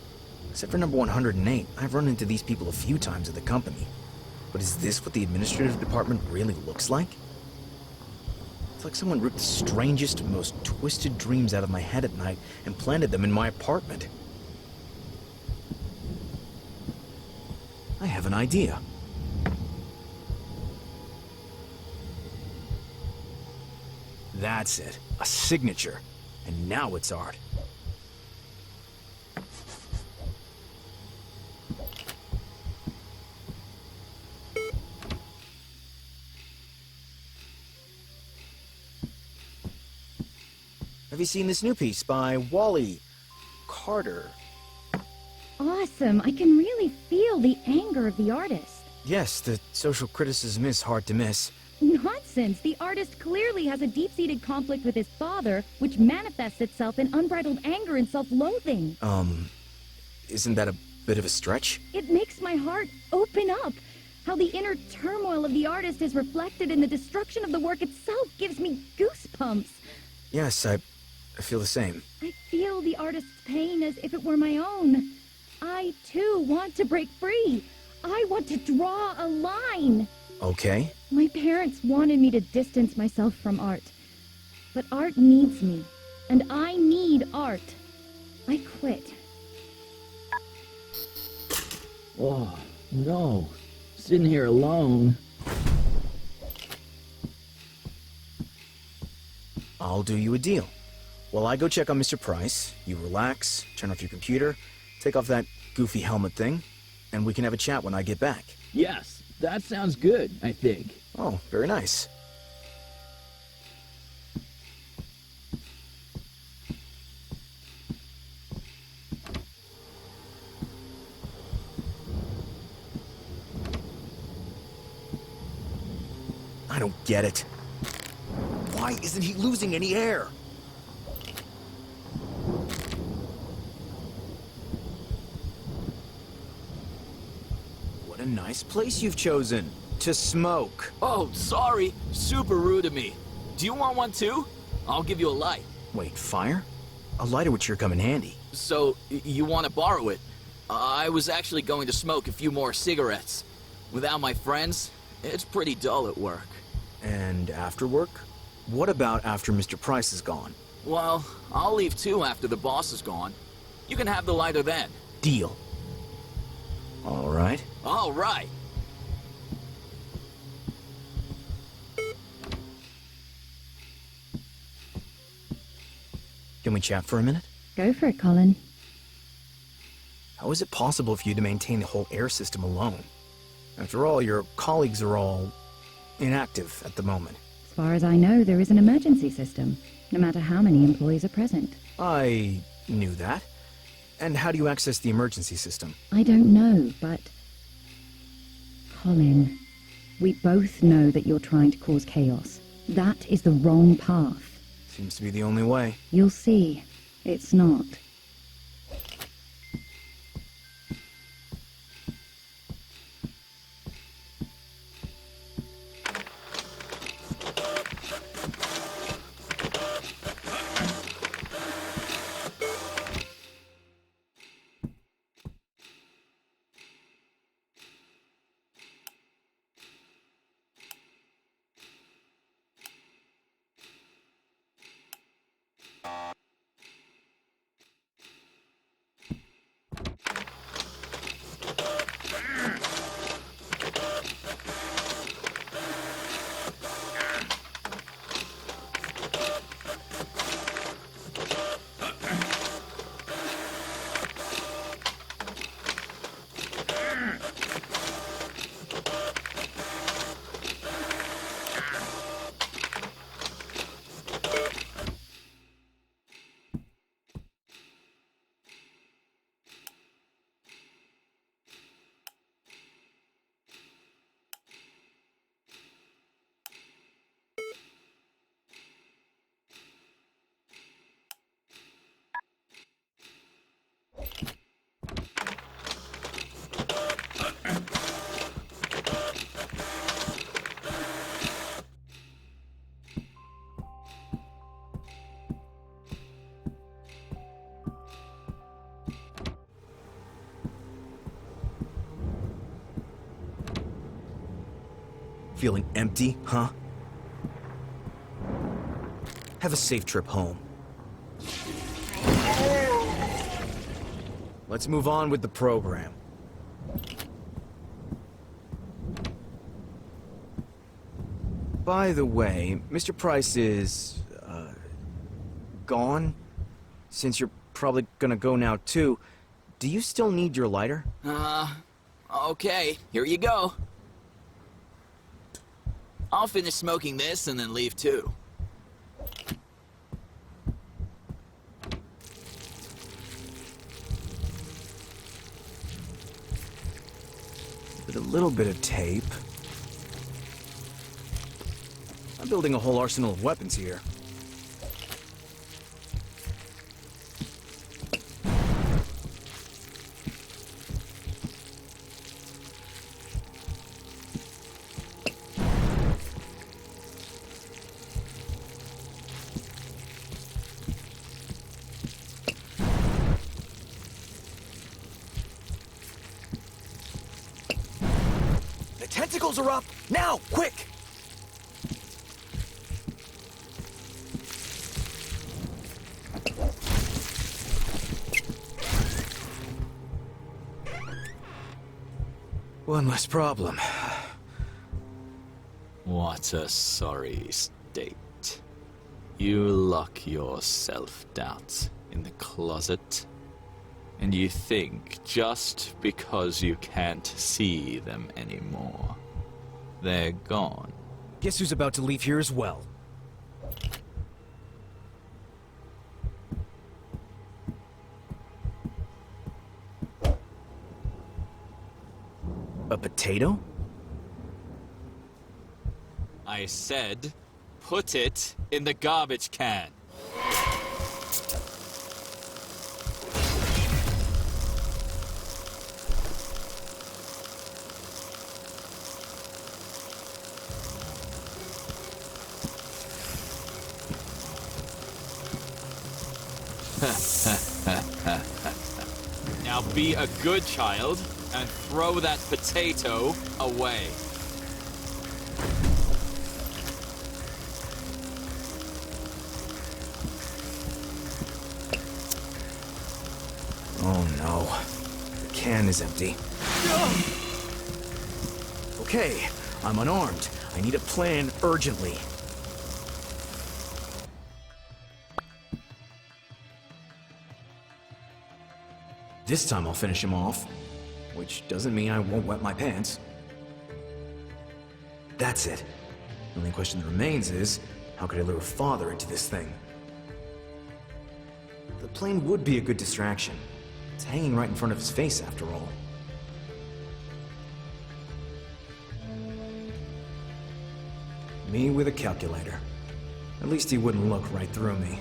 Except for number 108, I've run into these people a few times at the company. But is this what the administrative department really looks like? It's like someone ripped the strangest, most twisted dreams out of my head at night and planted them in my apartment. I have an idea. That's it. A signature. And now it's art. Have you seen this new piece by Wally Carter? Awesome. I can really feel the anger of the artist. Yes, the social criticism is hard to miss. Nonsense. The artist clearly has a deep-seated conflict with his father, which manifests itself in unbridled anger and self-loathing. Isn't that a bit of a stretch? It makes my heart open up. How the inner turmoil of the artist is reflected in the destruction of the work itself gives me goosebumps. Yes, I feel the same. I feel the artist's pain as if it were my own. I, too, want to break free. I want to draw a line. Okay. My parents wanted me to distance myself from art. But art needs me, and I need art. I quit. Oh, no. Sitting here alone. I'll do you a deal. While I go check on Mr. Price, you relax, turn off your computer, take off that goofy helmet thing, and we can have a chat when I get back. Yes, that sounds good, I think. Oh, very nice. I don't get it. Why isn't he losing any air? What a nice place you've chosen to smoke. Oh, sorry. Super rude of me. Do you want one too? I'll give you a light. Wait, fire? A lighter would sure come in handy. So, you want to borrow it? I was actually going to smoke a few more cigarettes. Without my friends, it's pretty dull at work. And after work? What about after Mr. Price is gone? Well, I'll leave too after the boss is gone. You can have the lighter then. Deal. All right. All right. Can we chat for a minute? Go for it, Colin. How is it possible for you to maintain the whole air system alone? After all, your colleagues are all inactive at the moment. As far as I know, there is an emergency system, no matter how many employees are present. I knew that. And how do you access the emergency system? I don't know, but... Colin, we both know that you're trying to cause chaos. That is the wrong path. Seems to be the only way. You'll see. It's not. Feeling empty, huh? Have a safe trip home. Let's move on with the program. By the way, Mr. Price is, gone? Since you're probably gonna go now too, do you still need your lighter? Okay, here you go. I'll finish smoking this and then leave too. With a little bit of tape. I'm building a whole arsenal of weapons here. Tentacles are up! Now, quick! One less problem. What a sorry state. You lock your self-doubt in the closet, and you think just because you can't see them anymore, they're gone. Guess who's about to leave here as well? A potato? I said, put it in the garbage can. Now be a good child and throw that potato away. Oh no. The can is empty. Okay, I'm unarmed. I need a plan urgently. This time I'll finish him off. Which doesn't mean I won't wet my pants. That's it. The only question that remains is, how could I lure Father into this thing? The plane would be a good distraction. It's hanging right in front of his face, after all. Me with a calculator. At least he wouldn't look right through me.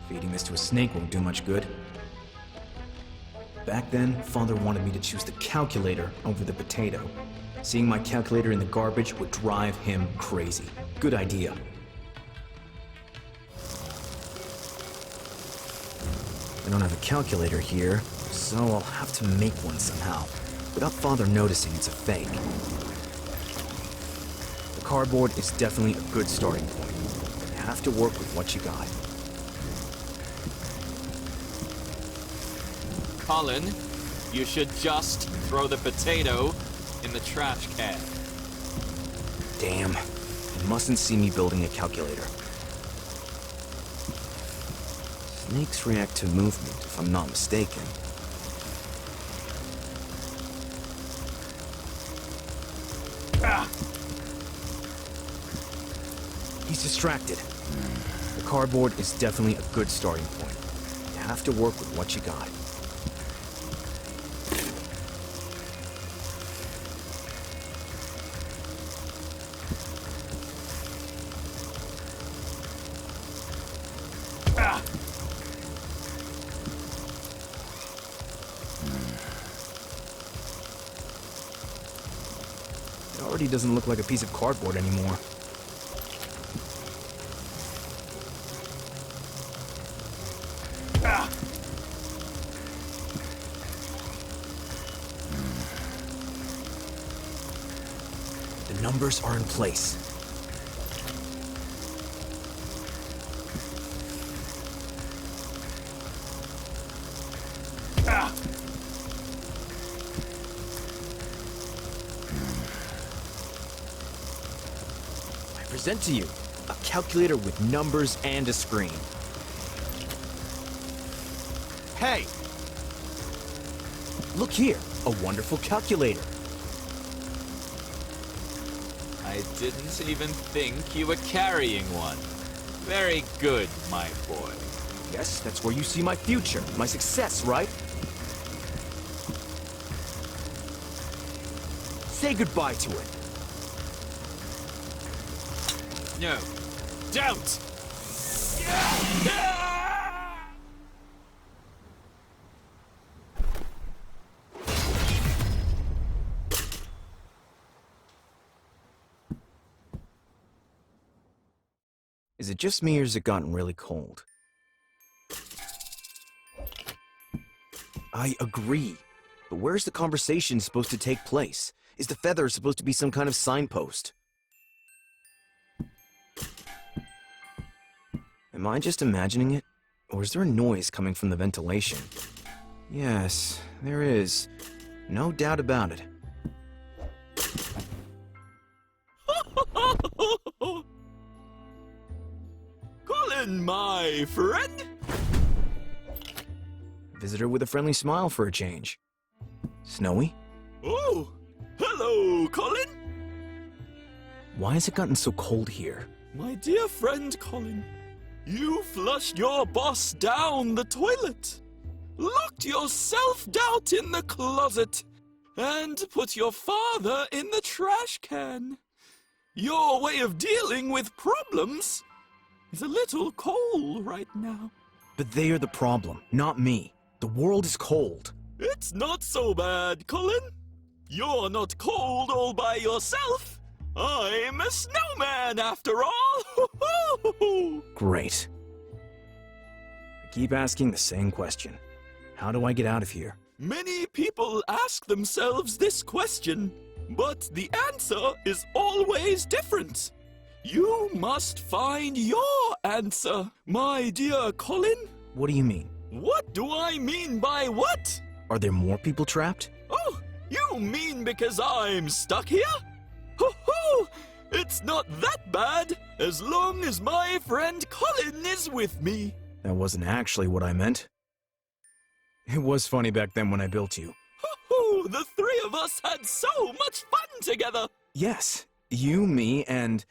Feeding this to a snake won't do much good. Back then, Father wanted me to choose the calculator over the potato. Seeing my calculator in the garbage would drive him crazy. Good idea. I don't have a calculator here, so I'll have to make one somehow, without Father noticing it's a fake. The cardboard is definitely a good starting point. You have to work with what you got. Colin, you should just throw the potato in the trash can. Damn. He mustn't see me building a calculator. Snakes react to movement, if I'm not mistaken. Ah! He's distracted. The cardboard is definitely a good starting point. You have to work with what you got. It already doesn't look like a piece of cardboard anymore. The numbers are in place. Present to you a calculator with numbers and a screen. Hey! Look here, a wonderful calculator. I didn't even think you were carrying one. Very good, my boy. Yes, that's where you see my future, my success, right? Say goodbye to it. No, don't! Is it just me or has it gotten really cold? I agree. But where's the conversation supposed to take place? Is the feather supposed to be some kind of signpost? Am I just imagining it? Or is there a noise coming from the ventilation? Yes, there is. No doubt about it. Colin, my friend? Visitor with a friendly smile for a change. Snowy? Oh, hello, Colin. Why has it gotten so cold here? My dear friend Colin, you flushed your boss down the toilet, locked your self-doubt in the closet, and put your father in the trash can. Your way of dealing with problems is a little cold right now. But they are the problem, not me. The world is cold. It's not so bad, Colin. You're not cold all by yourself. I'm a snowman after all. Great. I keep asking the same question. How do I get out of here? Many people ask themselves this question, but the answer is always different. You must find your answer, my dear Colin. What do you mean? What do I mean by what? Are there more people trapped? Oh, you mean because I'm stuck here? Ho-ho! It's not that bad, as long as my friend Colin is with me. That wasn't actually what I meant. It was funny back then when I built you. Ho-ho! The three of us had so much fun together! Yes, you, me, and...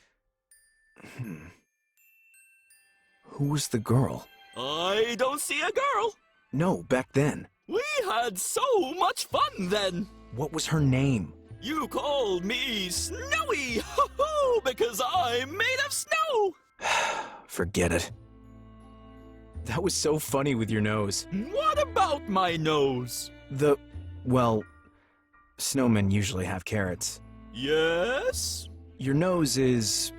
Who was the girl? I don't see a girl. No, back then. We had so much fun then. What was her name? You called me Snowy, ho-ho, because I'm made of snow. Forget it. That was so funny with your nose. What about my nose? Well, snowmen usually have carrots. Yes? Your nose is...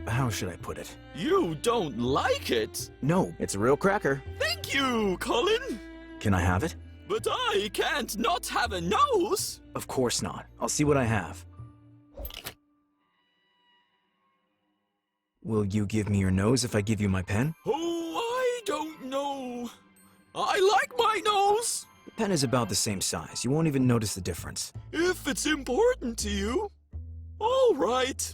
how should I put it? You don't like it? No, it's a real cracker. Thank you, Colin. Can I have it? But I can't not have a nose. Of course not. I'll see what I have. Will you give me your nose if I give you my pen? Oh, I don't know. I like my nose. The pen is about the same size. You won't even notice the difference. If it's important to you. All right.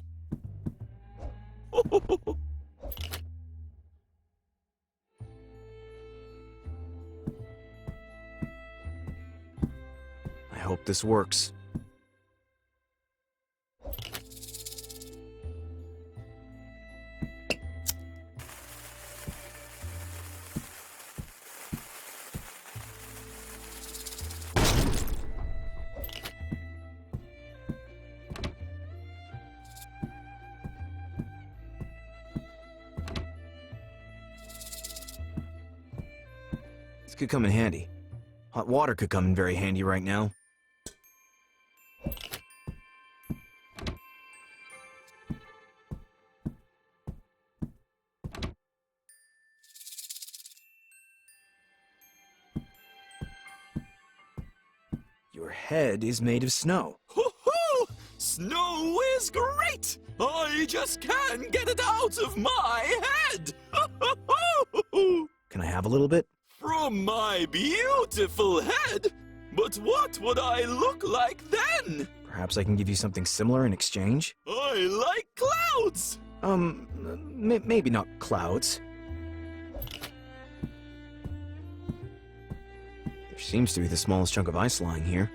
I hope this works. This could come in handy. Hot water could come in very handy right now. Your head is made of snow. Ho-ho! Snow is great! I just can't get it out of my head! Can I have a little bit? From my beautiful head? But what would I look like then? Perhaps I can give you something similar in exchange? I like clouds! Maybe not clouds. There seems to be the smallest chunk of ice lying here.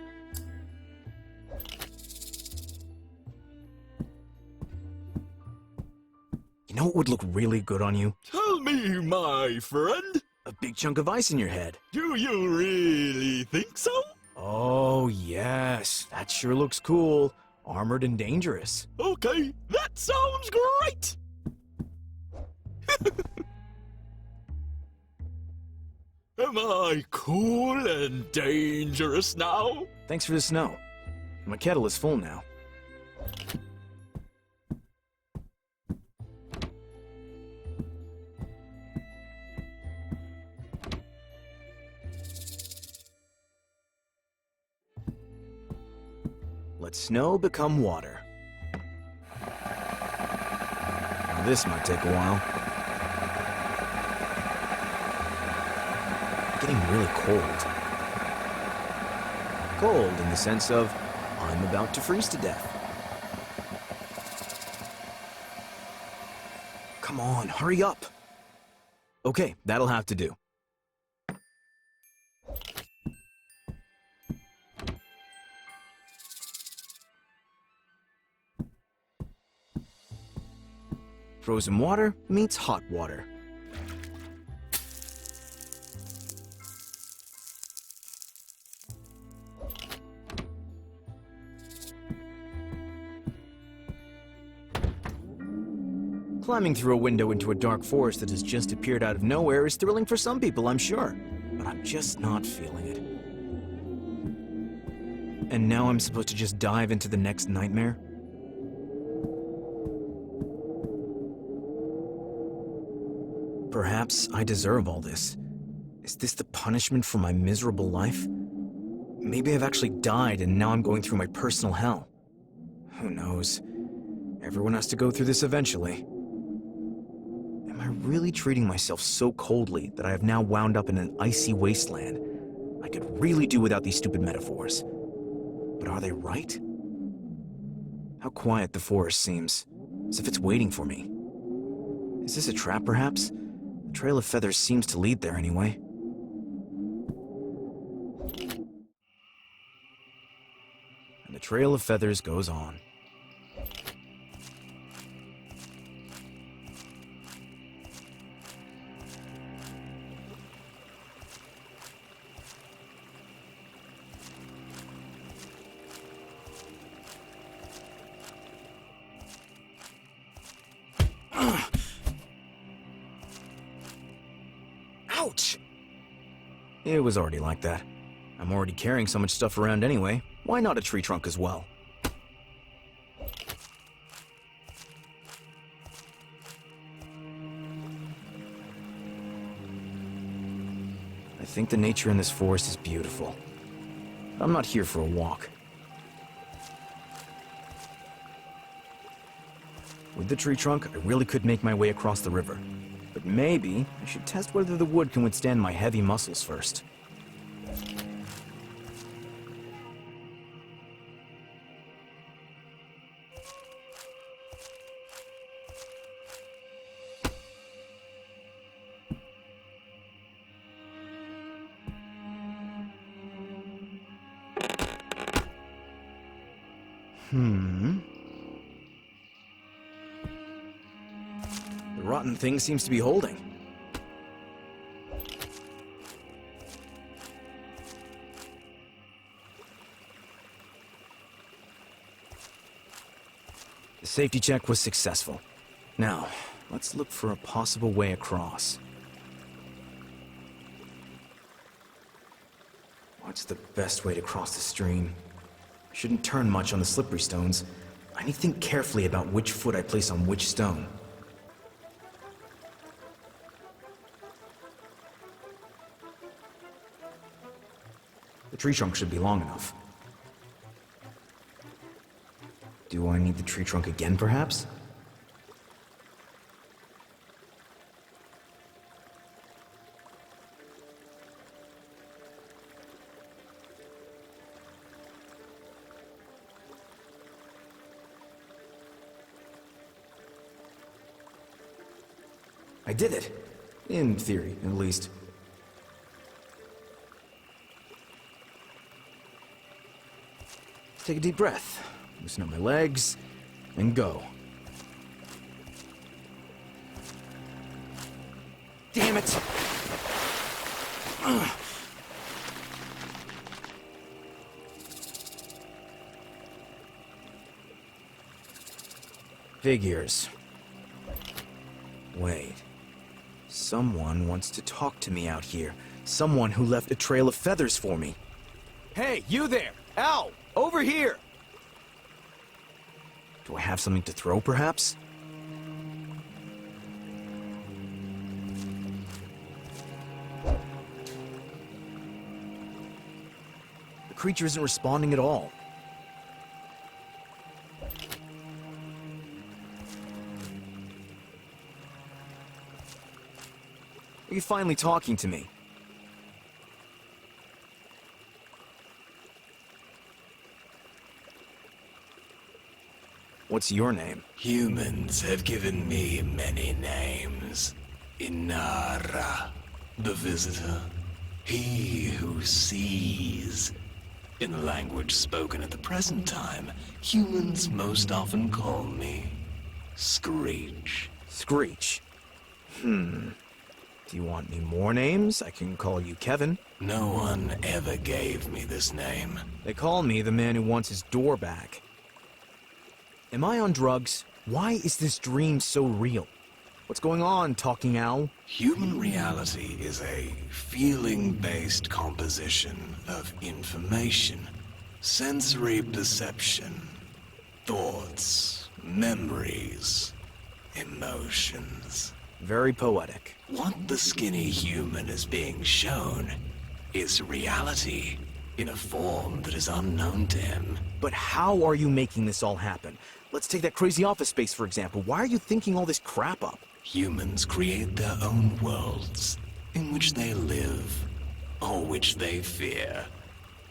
You know what would look really good on you? Tell me, my friend. A big chunk of ice in your head. Do you really think so? Oh, yes. That sure looks cool. Armored and dangerous. Okay, that sounds great! Am I cool and dangerous now? Thanks for the snow. My kettle is full now. Let snow become water. Now this might take a while. Getting really cold. Cold in the sense of I'm about to freeze to death. Come on, hurry up. Okay, that'll have to do. Frozen water meets hot water. Climbing through a window into a dark forest that has just appeared out of nowhere is thrilling for some people, I'm sure. But I'm just not feeling it. And now I'm supposed to just dive into the next nightmare? Perhaps I deserve all this. Is this the punishment for my miserable life? Maybe I've actually died and now I'm going through my personal hell. Who knows? Everyone has to go through this eventually. Am I really treating myself so coldly that I have now wound up in an icy wasteland? I could really do without these stupid metaphors. But are they right? How quiet the forest seems, as if it's waiting for me. Is this a trap, perhaps? The trail of feathers seems to lead there anyway. And the trail of feathers goes on. Ouch! It was already like that. I'm already carrying so much stuff around anyway. Why not a tree trunk as well? I think the nature in this forest is beautiful. I'm not here for a walk. With the tree trunk, I really could make my way across the river. But maybe I should test whether the wood can withstand my heavy muscles first. The rotten thing seems to be holding. The safety check was successful. Now, let's look for a possible way across. What's the best way to cross the stream? I shouldn't turn much on the slippery stones. I need to think carefully about which foot I place on which stone. The tree trunk should be long enough. Do I need the tree trunk again, perhaps? I did it. In theory, at least. Take a deep breath, loosen up my legs, and go. Damn it! Ugh. Figures. Wait. Someone wants to talk to me out here. Someone who left a trail of feathers for me. Hey, you there! Ow! Over here! Do I have something to throw, perhaps? The creature isn't responding at all. Are you finally talking to me? What's your name? Humans have given me many names. Inara, the visitor. He who sees. In the language spoken at the present time, humans most often call me Screech. Screech? Do you want any more names? I can call you Kevin. No one ever gave me this name. They call me the man who wants his door back. Am I on drugs? Why is this dream so real? What's going on, Talking Owl? Human reality is a feeling-based composition of information, sensory perception, thoughts, memories, emotions. Very poetic. What the skinny human is being shown is reality in a form that is unknown to him. But how are you making this all happen? Let's take that crazy office space, for example. Why are you thinking all this crap up? Humans create their own worlds in which they live, or which they fear.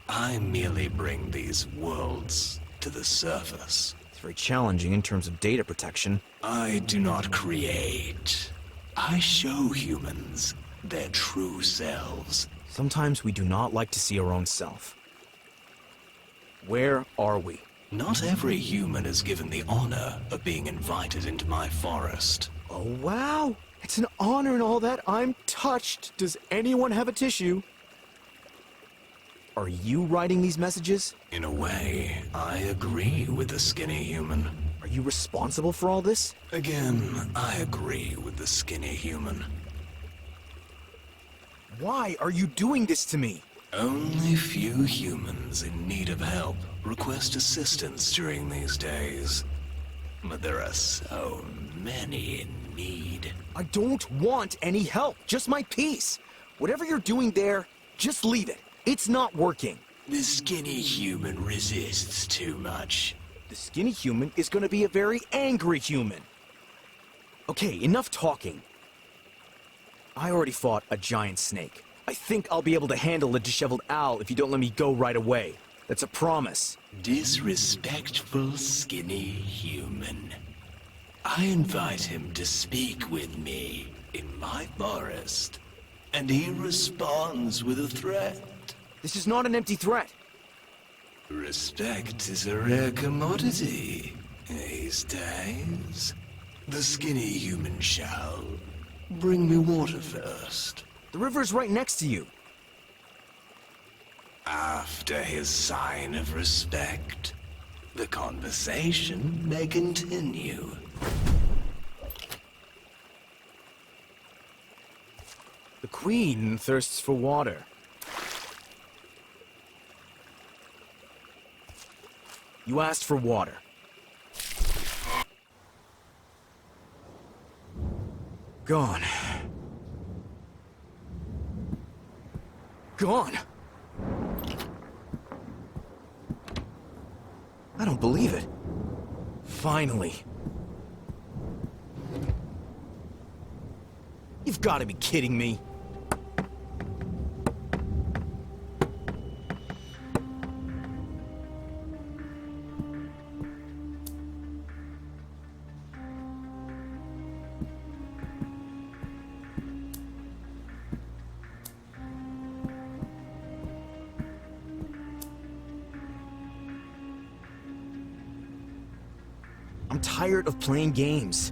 I merely bring these worlds to the surface. It's very challenging in terms of data protection. I do not create. I show humans their true selves. Sometimes we do not like to see our own self. Where are we? Not every human is given the honor of being invited into my forest. Oh, wow! It's an honor and all that. I'm touched. Does anyone have a tissue? Are you writing these messages? In a way, I agree with the skinny human. Are you responsible for all this? Again, I agree with the skinny human. Why are you doing this to me? Only few humans in need of help request assistance during these days. But there are so many in need. I don't want any help, just my peace. Whatever you're doing there, just leave it. It's not working. The skinny human resists too much. The skinny human is going to be a very angry human. Okay, enough talking. I already fought a giant snake. I think I'll be able to handle a disheveled owl if you don't let me go right away. That's a promise. Disrespectful skinny human. I invite him to speak with me in my forest, and he responds with a threat. This is not an empty threat. Respect is a rare commodity these days. The skinny human shall bring me water first. The river is right next to you. After his sign of respect, the conversation may continue. The queen thirsts for water. You asked for water. Gone. Gone. I don't believe it. Finally. You've got to be kidding me. I'm tired of playing games.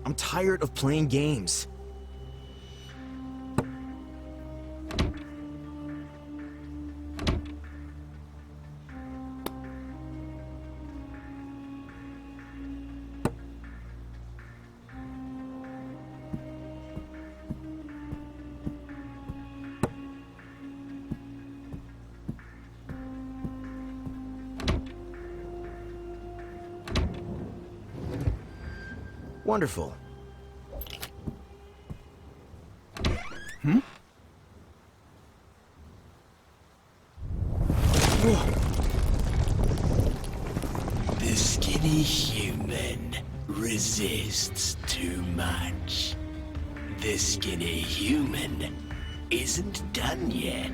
I'm tired of playing games. Wonderful. Hmm? The skinny human resists too much. The skinny human isn't done yet.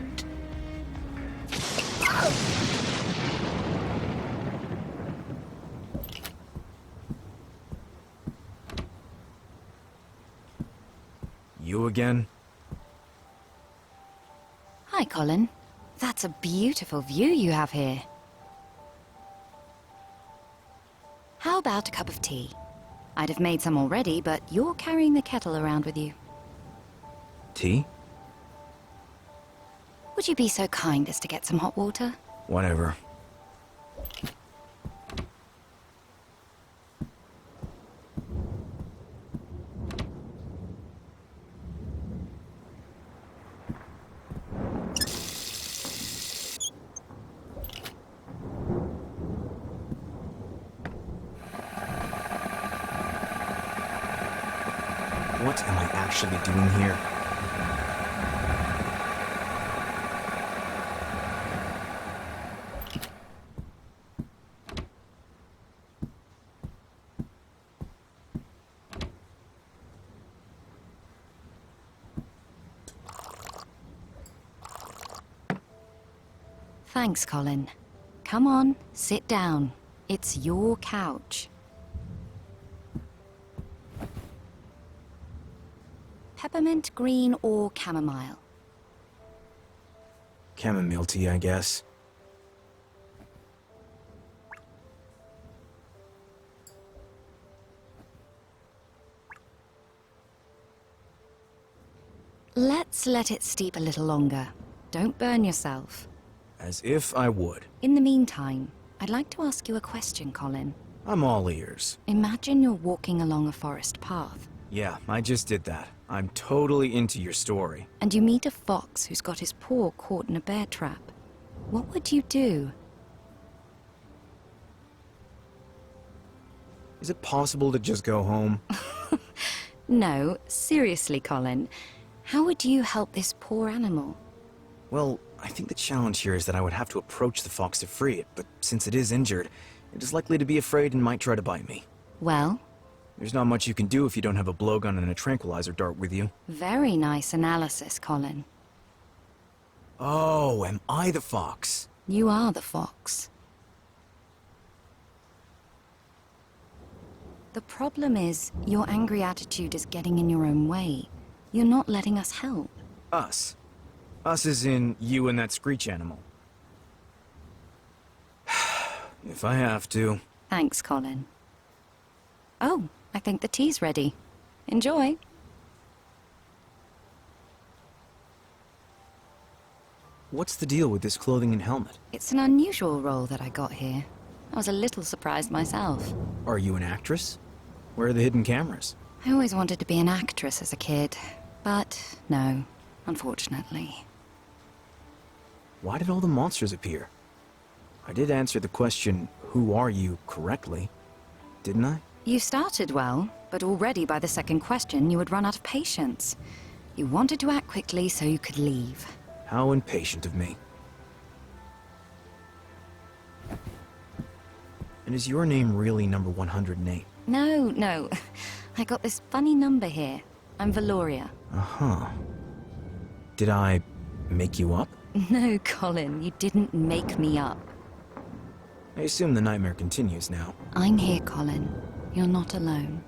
You again? Hi, Colin. That's a beautiful view you have here. How about a cup of tea? I'd have made some already, but you're carrying the kettle around with you. Tea? Would you be so kind as to get some hot water? Whatever. What am I actually doing here? Thanks, Colin. Come on, sit down. It's your couch. Peppermint, green, or chamomile? Chamomile tea, I guess. Let's let it steep a little longer. Don't burn yourself. As if I would. In the meantime, I'd like to ask you a question, Colin. I'm all ears. Imagine you're walking along a forest path. Yeah, I just did that. I'm totally into your story. And you meet a fox who's got his paw caught in a bear trap. What would you do? Is it possible to just go home? No, seriously, Colin. How would you help this poor animal? Well, I think the challenge here is that I would have to approach the fox to free it, but since it is injured, it is likely to be afraid and might try to bite me. Well? There's not much you can do if you don't have a blowgun and a tranquilizer dart with you. Very nice analysis, Colin. Oh, am I the fox? You are the fox. The problem is, your angry attitude is getting in your own way. You're not letting us help. Us? Us as in you and that screech animal. If I have to. Thanks, Colin. Oh, I think the tea's ready. Enjoy. What's the deal with this clothing and helmet? It's an unusual role that I got here. I was a little surprised myself. Are you an actress? Where are the hidden cameras? I always wanted to be an actress as a kid, but no, unfortunately. Why did all the monsters appear? I did answer the question, who are you, correctly, didn't I? You started well, but already by the second question you had run out of patience. You wanted to act quickly so you could leave. How impatient of me. And is your name really number 108? No. I got this funny number here. I'm Valoria. Uh-huh. Did I make you up? No, Colin, you didn't make me up. I assume the nightmare continues now. I'm here, Colin. You're not alone.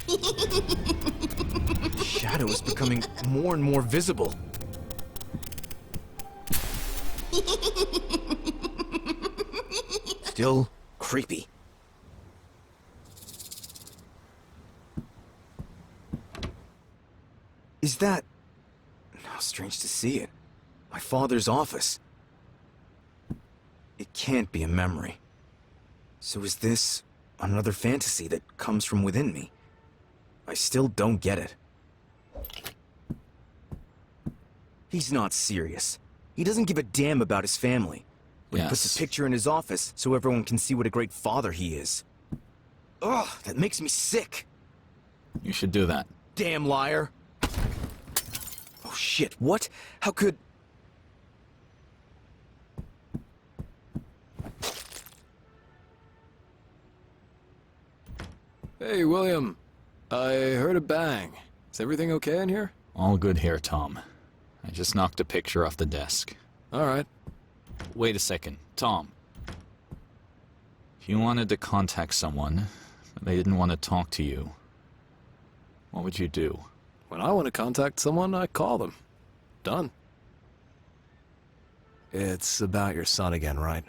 The shadow is becoming more and more visible. Still creepy. Is that... How strange to see it. My father's office. It can't be a memory. So is this another fantasy that comes from within me? I still don't get it. He's not serious. He doesn't give a damn about his family. But he puts Yes. a picture in his office so everyone can see what a great father he is. Ugh, that makes me sick. You should do that. Damn liar. Oh shit, what? How could... Hey, William. I heard a bang. Is everything okay in here? All good here, Tom. I just knocked a picture off the desk. All right. Wait a second, Tom. If you wanted to contact someone, but they didn't want to talk to you, what would you do? When I want to contact someone, I call them. Done. It's about your son again, right?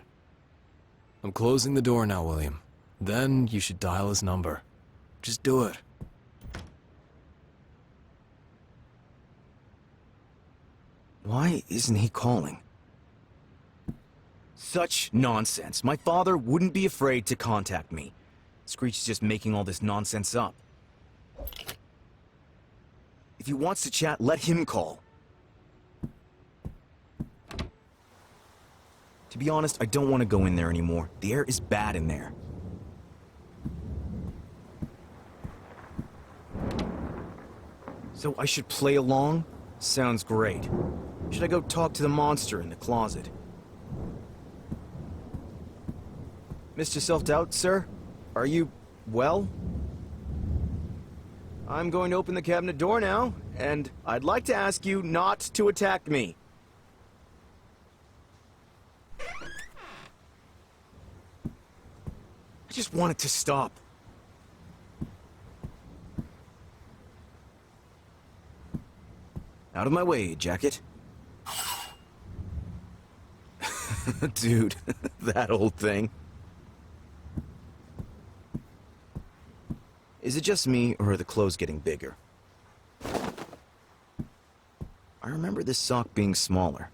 I'm closing the door now, William. Then you should dial his number. Just do it. Why isn't he calling? Such nonsense. My father wouldn't be afraid to contact me. Screech is just making all this nonsense up. If he wants to chat, let him call. To be honest, I don't want to go in there anymore. The air is bad in there. So I should play along? Sounds great. Should I go talk to the monster in the closet? Mr. Self-Doubt, sir? Are you well? I'm going to open the cabinet door now, and I'd like to ask you not to attack me. I just want it to stop. Out of my way, jacket. Dude, that old thing. Is it just me, or are the clothes getting bigger? I remember this sock being smaller.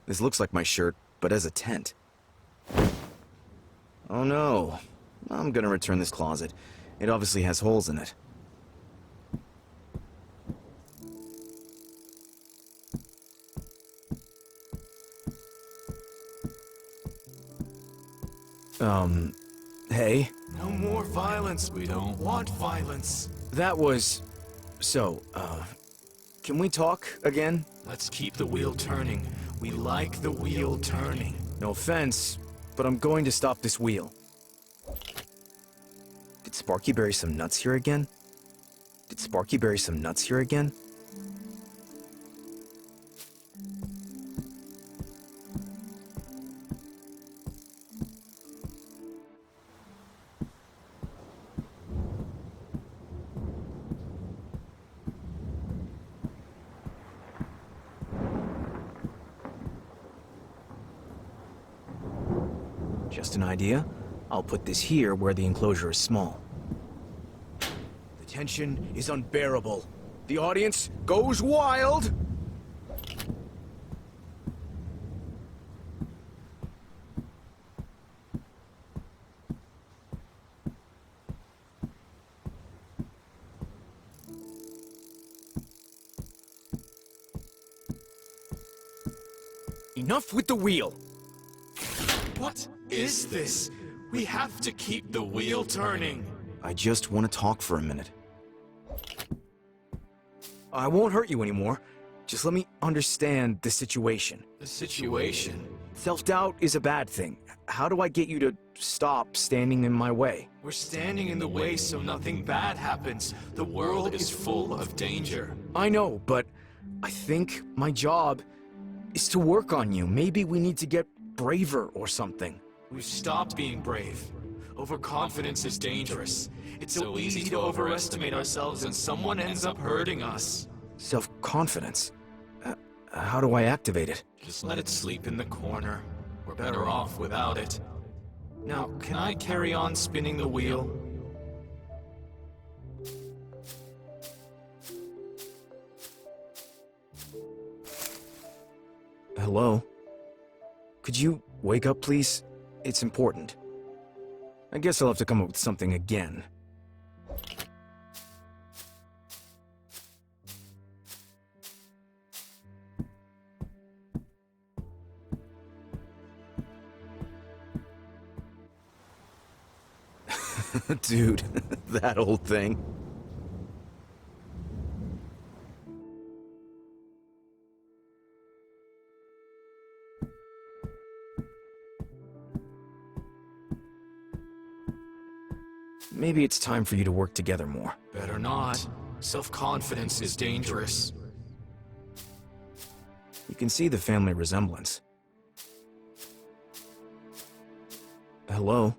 This looks like my shirt, but as a tent. Oh no. I'm gonna return this closet. It obviously has holes in it. Hey? No more violence. We don't want violence. That was... So, can we talk again? Let's keep the wheel turning. We like the wheel turning. No offense, but I'm going to stop this wheel. Did Sparky bury some nuts here again? Did Sparky bury some nuts here again? Just an idea. I'll put this here where the enclosure is small. The tension is unbearable. The audience goes wild! Enough with the wheel! What is this? We have to keep the wheel turning. I just want to talk for a minute. I won't hurt you anymore. Just let me understand the situation. The situation? Self-doubt is a bad thing. How do I get you to stop standing in my way? We're standing in the way so nothing bad happens. The world is full of danger. I know, but I think my job is to work on you. Maybe we need to get braver or something. We've stopped being brave. Overconfidence is dangerous. It's so easy to overestimate ourselves and someone ends up hurting us. Self-confidence? How do I activate it? Just let it sleep in the corner. We're better off without it. Now, can I carry on spinning the wheel? Hello? Could you wake up, please? It's important. I guess I'll have to come up with something again. Dude, that old thing. Maybe it's time for you to work together more. Better not. Self-confidence is dangerous. You can see the family resemblance. Hello?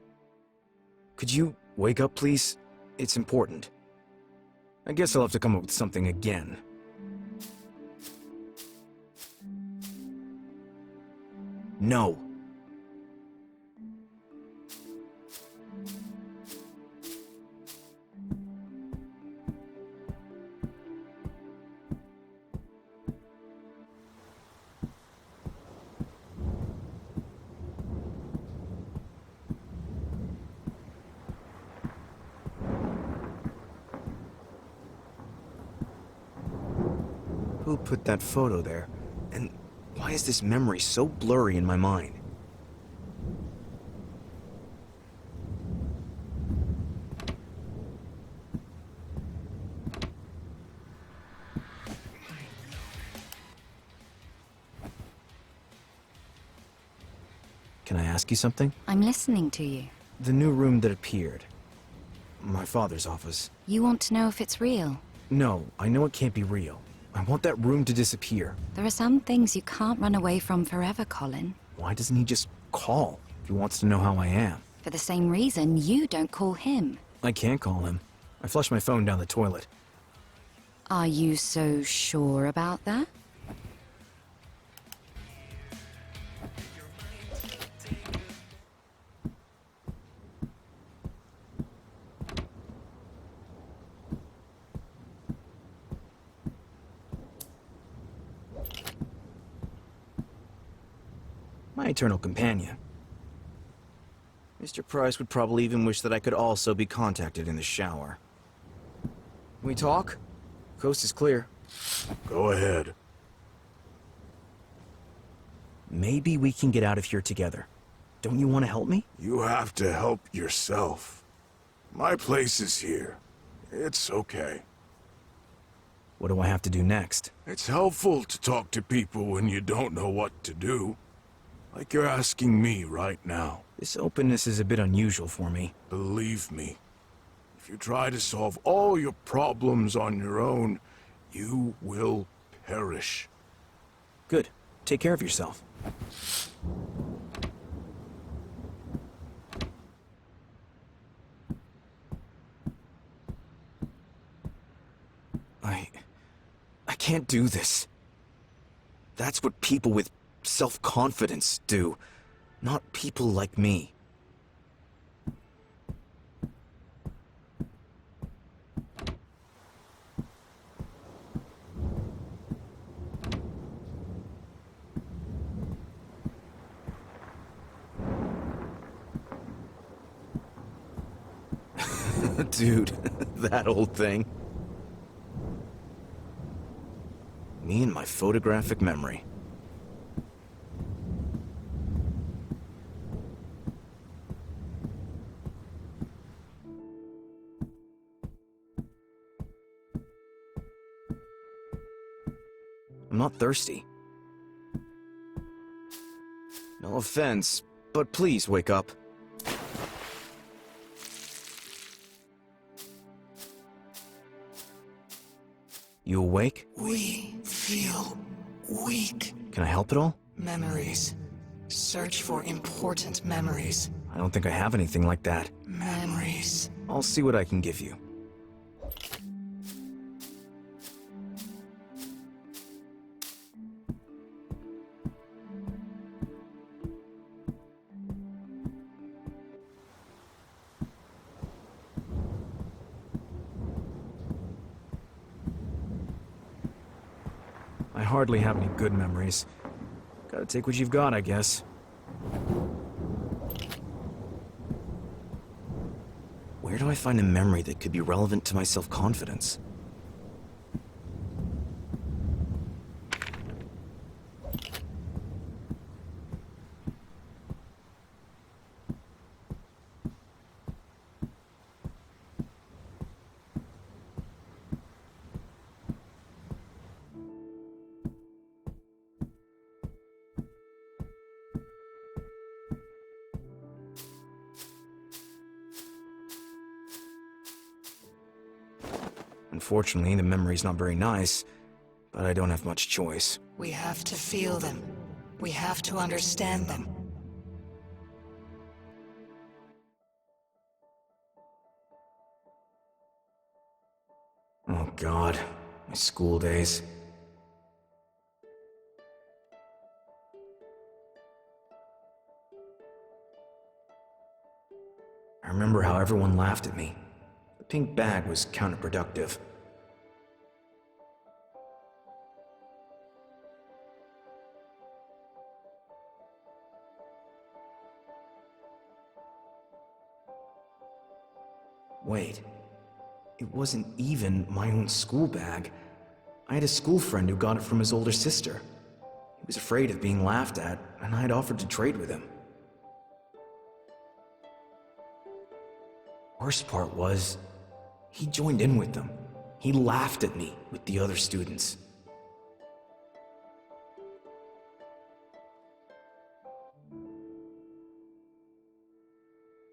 Could you wake up, please? It's important. I guess I'll have to come up with something again. No. Who put that photo there? And why is this memory so blurry in my mind? Can I ask you something? I'm listening to you. The new room that appeared. My father's office. You want to know if it's real? No, I know it can't be real. I want that room to disappear. There are some things you can't run away from forever, Colin. Why doesn't he just call if he wants to know how I am? For the same reason you don't call him. I can't call him. I flushed my phone down the toilet. Are you so sure about that? My eternal companion. Mr. Price would probably even wish that I could also be contacted in the shower. Can we talk? Coast is clear. Go ahead. Maybe we can get out of here together. Don't you want to help me? You have to help yourself. My place is here. It's okay. What do I have to do next? It's helpful to talk to people when you don't know what to do. Like you're asking me right now. This openness is a bit unusual for me. Believe me, if you try to solve all your problems on your own, you will perish. Good. Take care of yourself. I can't do this. That's what people with self-confidence do, not people like me. Dude, that old thing. Me and my photographic memory. I'm not thirsty. No offense, but please wake up. You awake? We feel weak. Can I help at all? Memories. Search for important memories. I don't think I have anything like that. Memories. I'll see what I can give you. I hardly have any good memories. Gotta take what you've got, I guess. Where do I find a memory that could be relevant to my self-confidence? Unfortunately, the memory's not very nice, but I don't have much choice. We have to feel them. We have to understand them. Oh God, my school days. I remember how everyone laughed at me. The pink bag was counterproductive. Wait, it wasn't even my own school bag. I had a school friend who got it from his older sister. He was afraid of being laughed at, and I had offered to trade with him. Worst part was, he joined in with them. He laughed at me with the other students.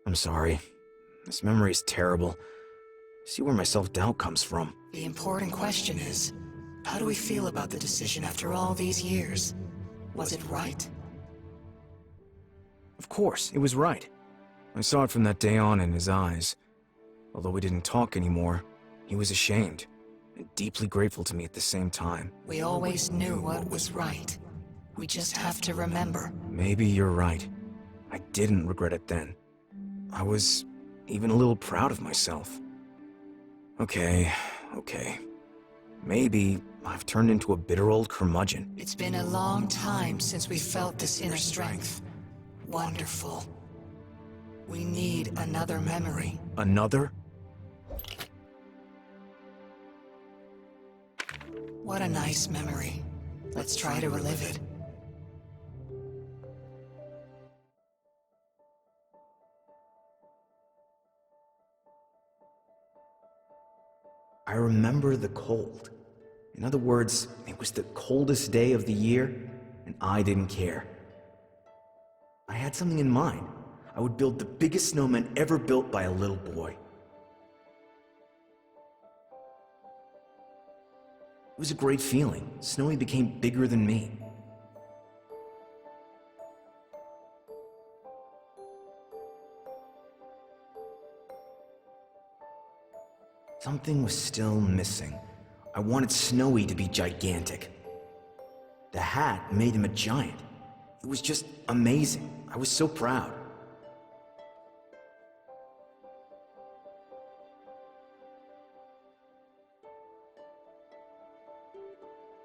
I'm sorry. This memory is terrible. See where my self-doubt comes from. The important question is, how do we feel about the decision after all these years? Was it right? Of course, it was right. I saw it from that day on in his eyes. Although we didn't talk anymore, he was ashamed and deeply grateful to me at the same time. We always knew what was right. We just have to remember. Maybe you're right. I didn't regret it then. I was even a little proud of myself. Okay. Maybe I've turned into a bitter old curmudgeon. It's been a long time since we felt this inner strength. Wonderful. We need another memory. Another? What a nice memory. Let's try to relive it. I remember the cold. In other words, it was the coldest day of the year, and I didn't care. I had something in mind. I would build the biggest snowman ever built by a little boy. It was a great feeling. Snowy became bigger than me. Something was still missing. I wanted Snowy to be gigantic. The hat made him a giant. It was just amazing. I was so proud.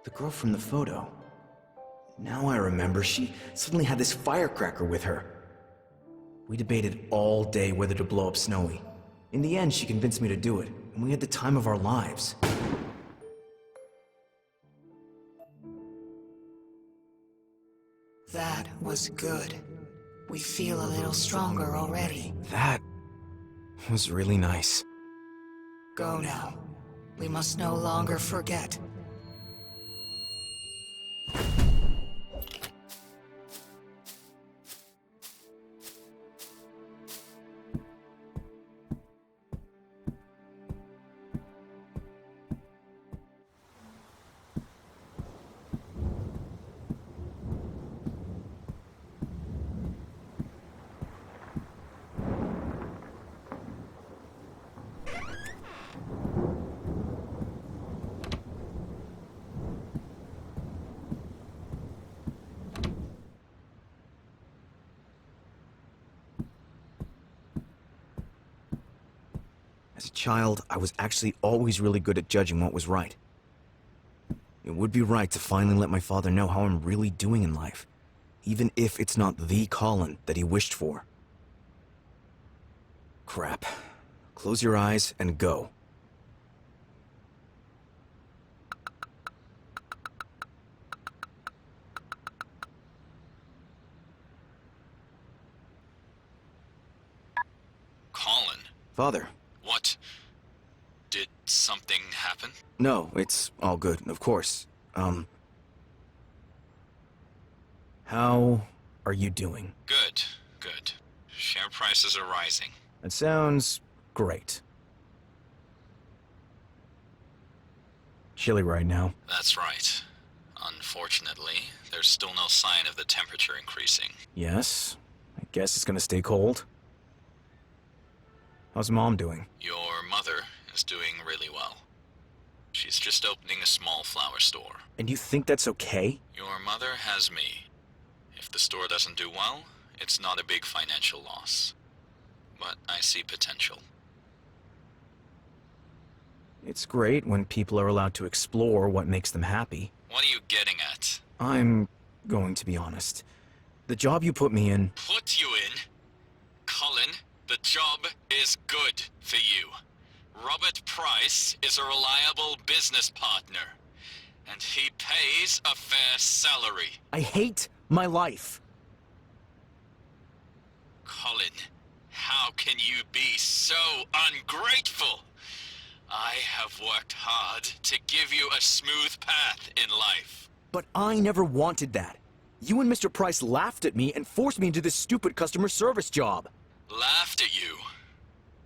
The girl from the photo. Now I remember, she suddenly had this firecracker with her. We debated all day whether to blow up Snowy. In the end, she convinced me to do it, and we had the time of our lives. That was good. We feel a little stronger already. That was really nice. Go now. We must no longer forget. As a child, I was actually always really good at judging what was right. It would be right to finally let my father know how I'm really doing in life, even if it's not the Colin that he wished for. Crap. Close your eyes and go. Colin. Father. What? Did something happen? No, it's all good, of course. How are you doing? Good. Share prices are rising. That sounds great. chilly right now. That's right. Unfortunately, there's still no sign of the temperature increasing. Yes, I guess it's gonna stay cold. How's Mom doing? Your mother is doing really well. She's just opening a small flower store. And you think that's okay? Your mother has me. If the store doesn't do well, it's not a big financial loss. But I see potential. It's great when people are allowed to explore what makes them happy. What are you getting at? I'm going to be honest. The job you put me in... Put you in? Colin, the job is good for you. Robert Price is a reliable business partner. And he pays a fair salary. I hate my life. Colin, how can you be so ungrateful? I have worked hard to give you a smooth path in life. But I never wanted that. You and Mr. Price laughed at me and forced me into this stupid customer service job. Laughed at you?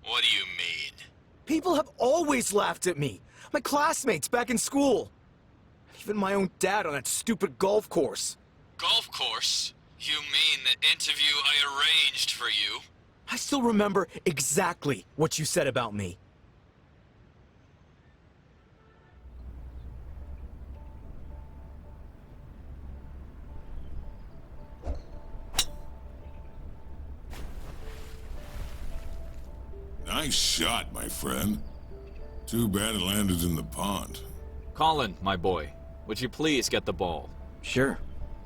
What do you mean? People have always laughed at me. My classmates back in school. Even my own dad on that stupid golf course. Golf course? You mean the interview I arranged for you? I still remember exactly what you said about me. Nice shot, my friend. Too bad it landed in the pond. Colin, my boy, would you please get the ball? Sure.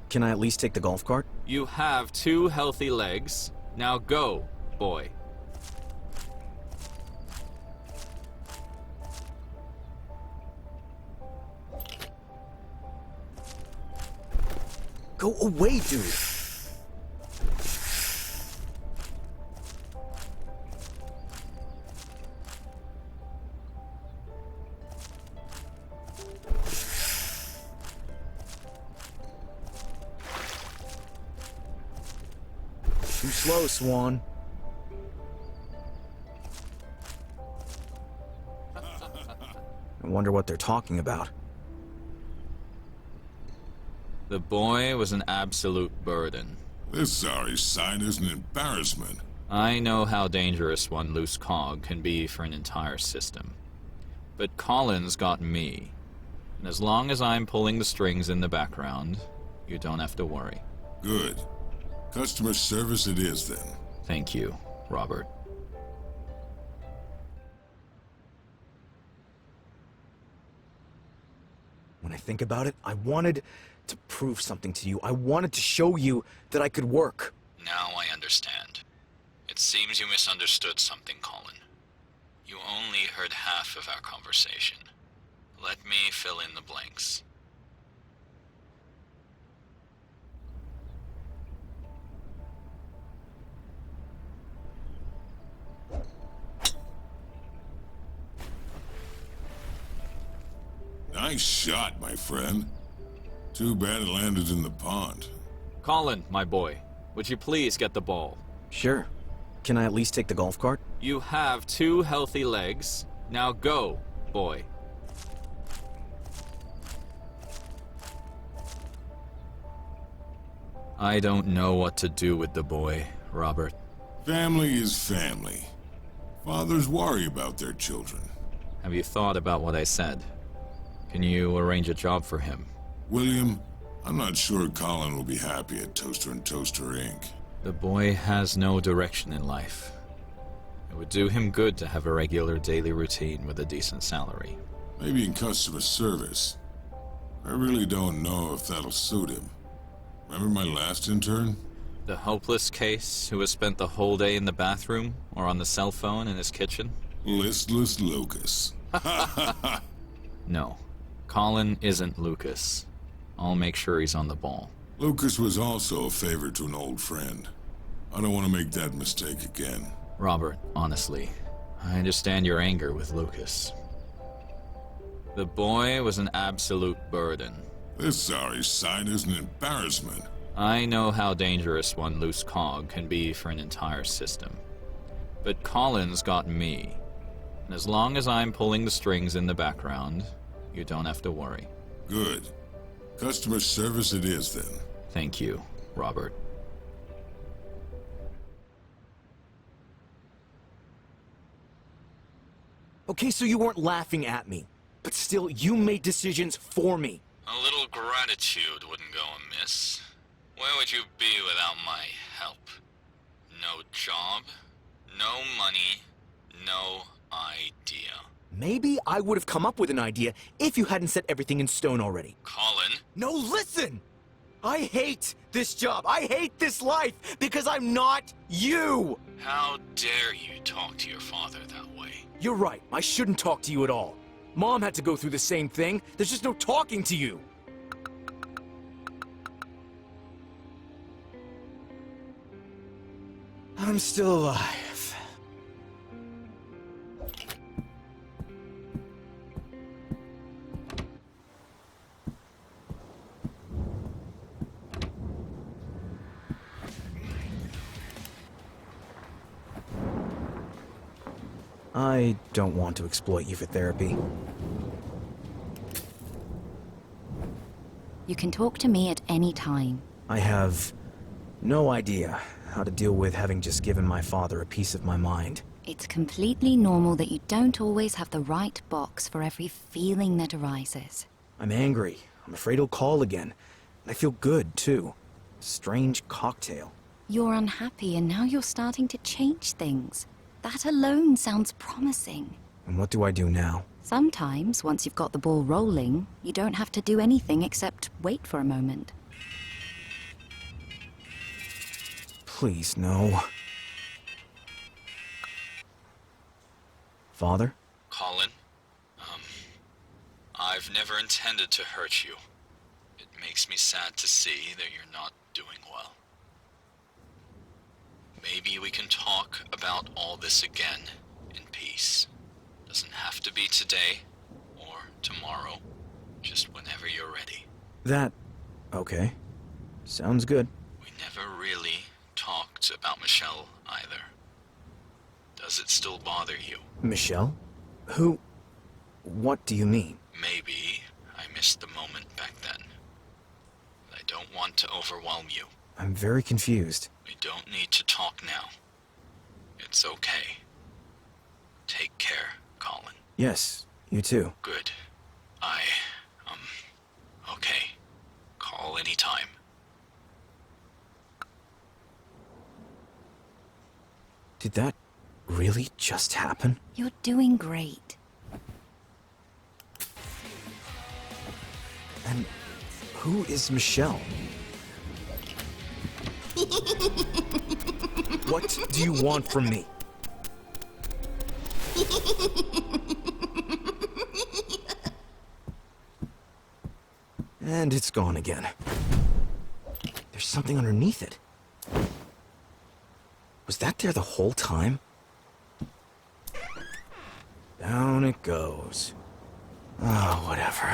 Can I at least take the golf cart? You have 2 healthy legs. Now go, boy. Go away, dude. Too slow, Swan. I wonder what they're talking about. The boy was an absolute burden. This sorry sign is an embarrassment. I know how dangerous one loose cog can be for an entire system. But Colin's got me. And as long as I'm pulling the strings in the background, you don't have to worry. Good. Customer service it is, then. Thank you, Robert. When I think about it, I wanted to prove something to you. I wanted to show you that I could work. Now I understand. It seems you misunderstood something, Colin. You only heard half of our conversation. Let me fill in the blanks. Nice shot, my friend. Too bad it landed in the pond. Colin, my boy, would you please get the ball? Sure. Can I at least take the golf cart? You have 2 healthy legs. Now go, boy. I don't know what to do with the boy, Robert. Family is family. Fathers worry about their children. Have you thought about what I said? Can you arrange a job for him? William, I'm not sure Colin will be happy at Toaster & Toaster Inc. The boy has no direction in life. It would do him good to have a regular daily routine with a decent salary. Maybe in customer service. I really don't know if that'll suit him. Remember my last intern? The hopeless case who has spent the whole day in the bathroom or on the cell phone in his kitchen? Listless Lucas. No. Colin isn't Lucas. I'll make sure he's on the ball. Lucas was also a favor to an old friend. I don't want to make that mistake again. Robert, honestly, I understand your anger with Lucas. The boy was an absolute burden. This sorry sign is an embarrassment. I know how dangerous one loose cog can be for an entire system. But Colin's got me. And as long as I'm pulling the strings in the background, You don't have to worry. Good. Customer service it is, then. Thank you, Robert. Okay, so you weren't laughing at me, but still, you made decisions for me. A little gratitude wouldn't go amiss. Where would you be without my help? No job, no money, no idea. Maybe I would have come up with an idea if you hadn't set everything in stone already. Colin? No, listen! I hate this job. I hate this life because I'm not you! How dare you talk to your father that way? You're right. I shouldn't talk to you at all. Mom had to go through the same thing. There's just no talking to you. I'm still alive. I don't want to exploit you for therapy. You can talk to me at any time. I have no idea how to deal with having just given my father a piece of my mind. It's completely normal that you don't always have the right box for every feeling that arises. I'm angry. I'm afraid he'll call again. I feel good, too. Strange cocktail. You're unhappy and now you're starting to change things. That alone sounds promising. And what do I do now? Sometimes, once you've got the ball rolling, you don't have to do anything except wait for a moment. Please, no. Father? Colin? I've never intended to hurt you. It makes me sad to see that you're not doing well. Maybe we can talk about all this again in peace. Doesn't have to be today or tomorrow, just whenever you're ready. Okay. Sounds good. We never really talked about Michelle either. Does it still bother you? Michelle? Who? What do you mean? Maybe I missed the moment back then. I don't want to overwhelm you. I'm very confused. We don't need to talk now. It's okay. Take care, Colin. Yes, you too. Good. Okay. Call anytime. Did that really just happen? You're doing great. And who is Michelle? What do you want from me? And it's gone again. There's something underneath it. Was that there the whole time? Down it goes. Oh, whatever.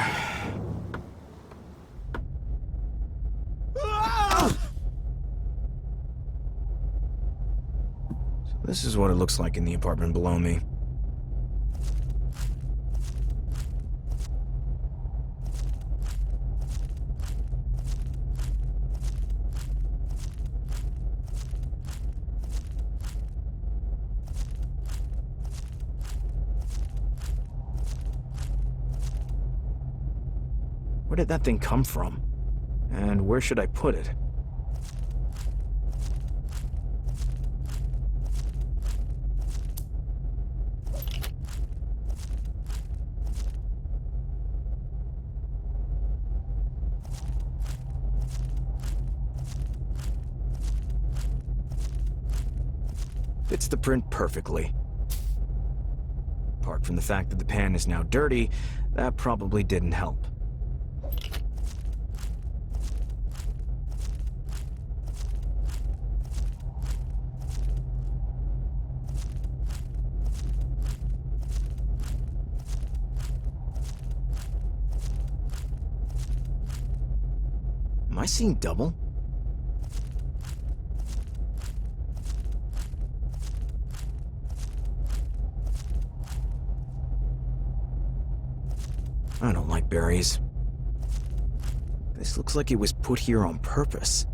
So this is what it looks like in the apartment below me. Where did that thing come from? And where should I put it? Fits the print perfectly. Apart from the fact that the pan is now dirty, that probably didn't help. Am I seeing double? I don't like berries. This looks like it was put here on purpose.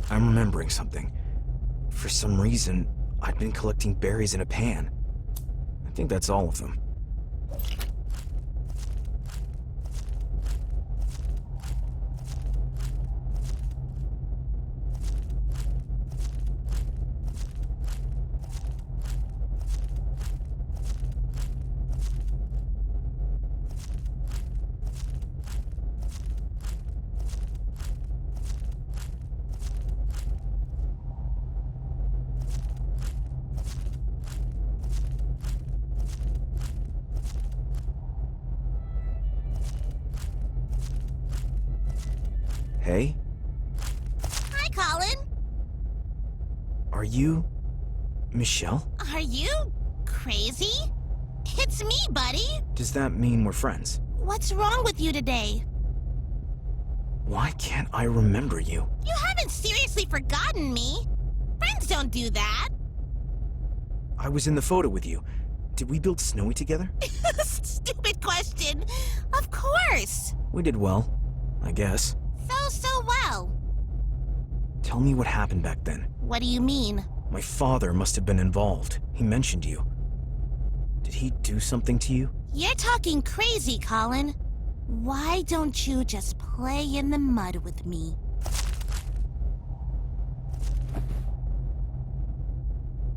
I'm remembering something. For some reason, I'd been collecting berries in a pan. I think that's all of them. Hey? Hi, Colin. Are you... Michelle? Are you crazy? It's me, buddy. Does that mean we're friends? What's wrong with you today? Why can't I remember you? You haven't seriously forgotten me. Friends don't do that. I was in the photo with you. Did we build Snowy together? Stupid question. Of course. We did well, I guess. So well. Tell me what happened back then. What do you mean? My father must have been involved. He mentioned you. Did he do something to you? You're talking crazy, Colin. Why don't you just play in the mud with me?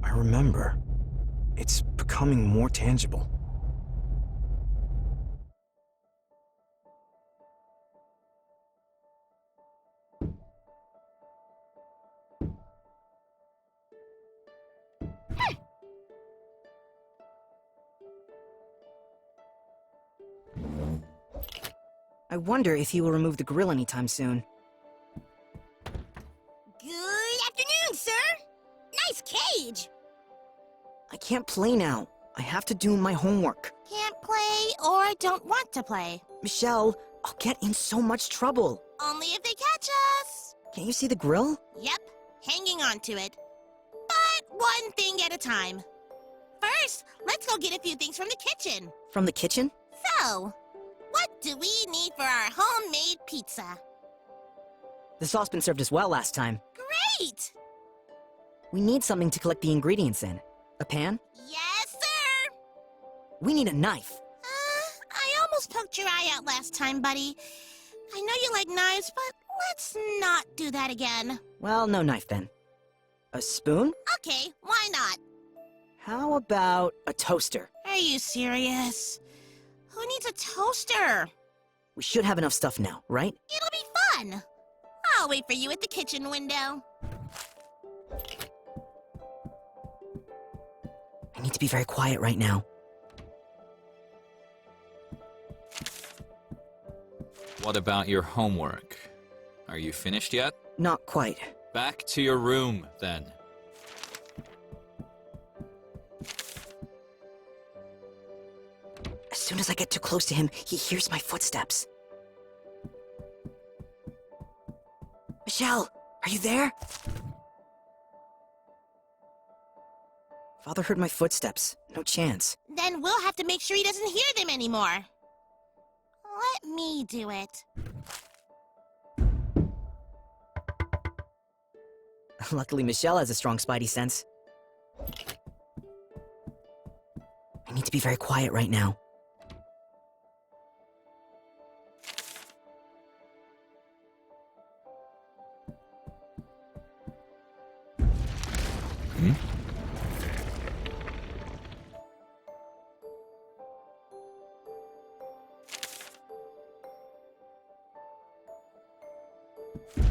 I remember. It's becoming more tangible. I wonder if he will remove the grill anytime soon. Good afternoon, sir. Nice cage. I can't play now. I have to do my homework. Can't play or don't want to play. Michelle, I'll get in so much trouble. Only if they catch us. Can't you see the grill? Yep, hanging on to it. But one thing at a time. First, let's go get a few things from the kitchen. From the kitchen? So, what do we need for our homemade pizza? The sauce been served us well last time. Great! We need something to collect the ingredients in. A pan? Yes, sir! We need a knife. I almost poked your eye out last time, buddy. I know you like knives, but let's not do that again. Well, no knife then. A spoon? Okay, why not? How about a toaster? Are you serious? Who needs a toaster? We should have enough stuff now, right? It'll be fun. I'll wait for you at the kitchen window. I need to be very quiet right now. What about your homework? Are you finished yet? Not quite. Back to your room, then. As soon as I get too close to him, he hears my footsteps. Michelle, are you there? Father heard my footsteps. No chance. Then we'll have to make sure he doesn't hear them anymore. Let me do it. Luckily, Michelle has a strong spidey sense. I need to be very quiet right now.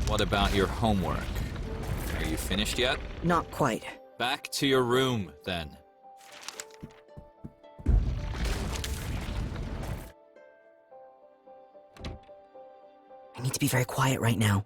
What about your homework? Are you finished yet? Not quite. Back to your room, then. I need to be very quiet right now.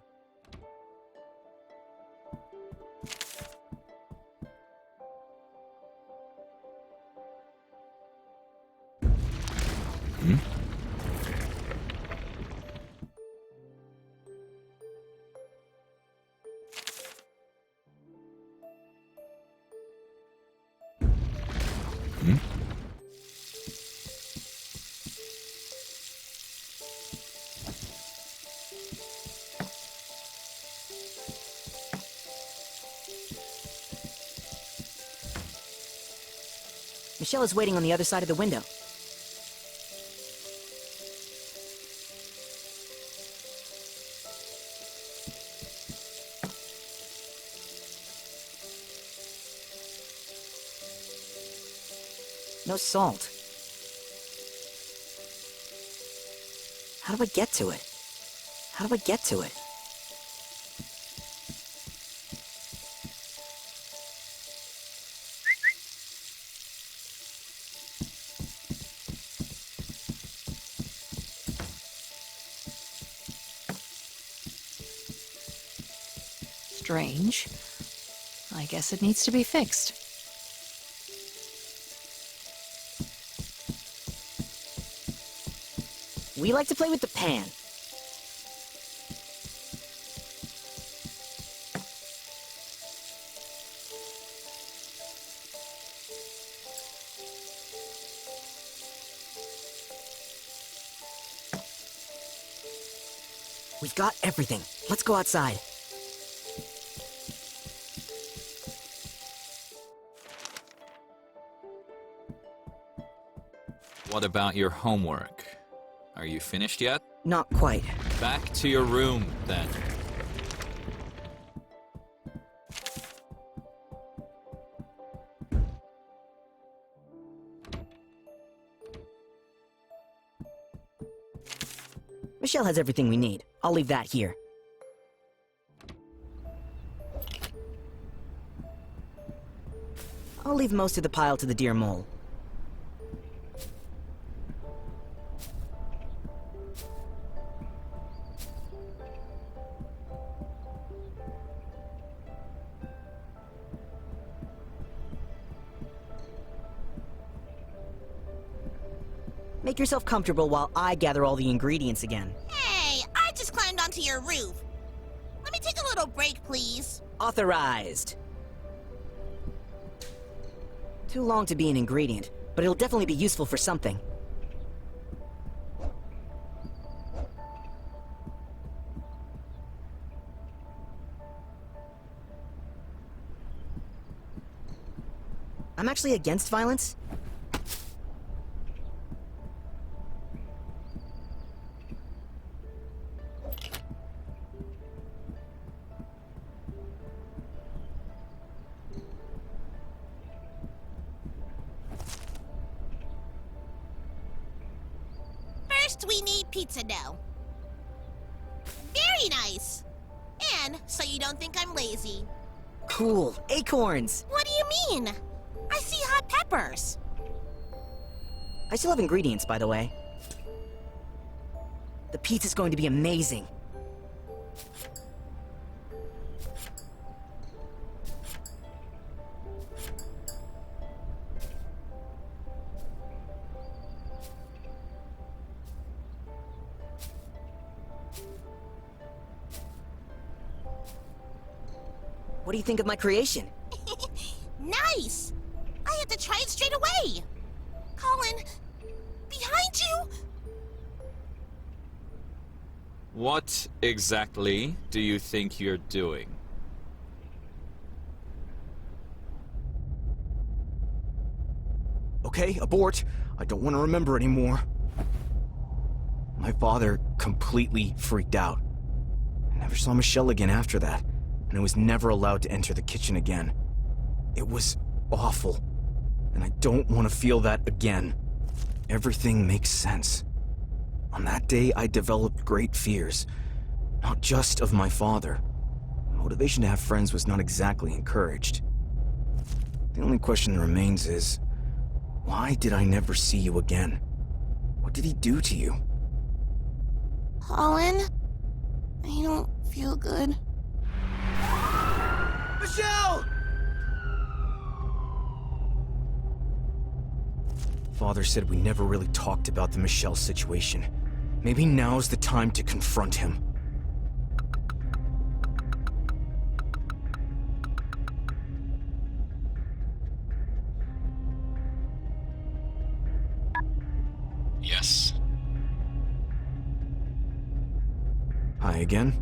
Michelle is waiting on the other side of the window. No salt. How do I get to it? How do I get to it? Strange. I guess it needs to be fixed. We like to play with the pan. We've got everything. Let's go outside. What about your homework? Are you finished yet? Not quite. Back to your room, then. Michelle has everything we need. I'll leave that here. I'll leave most of the pile to the dear mole. Make yourself comfortable while I gather all the ingredients again. Hey, I just climbed onto your roof. Let me take a little break, please. Authorized. Too long to be an ingredient, but it'll definitely be useful for something. I'm actually against violence. First, we need pizza dough. Very nice. And so you don't think I'm lazy. Cool. Acorns. What do you mean? I see hot peppers. I still have ingredients, by the way. The pizza's going to be amazing. What do you think of my creation? Nice! I have to try it straight away! Colin, behind you! What exactly do you think you're doing? Okay, abort. I don't want to remember anymore. My father completely freaked out. I never saw Michelle again after that, and I was never allowed to enter the kitchen again. It was awful, and I don't want to feel that again. Everything makes sense. On that day, I developed great fears, not just of my father, motivation to have friends was not exactly encouraged. The only question that remains is, why did I never see you again? What did he do to you? Colin? I don't feel good. Michelle! Father said we never really talked about the Michelle situation. Maybe now's the time to confront him. Yes. Hi again.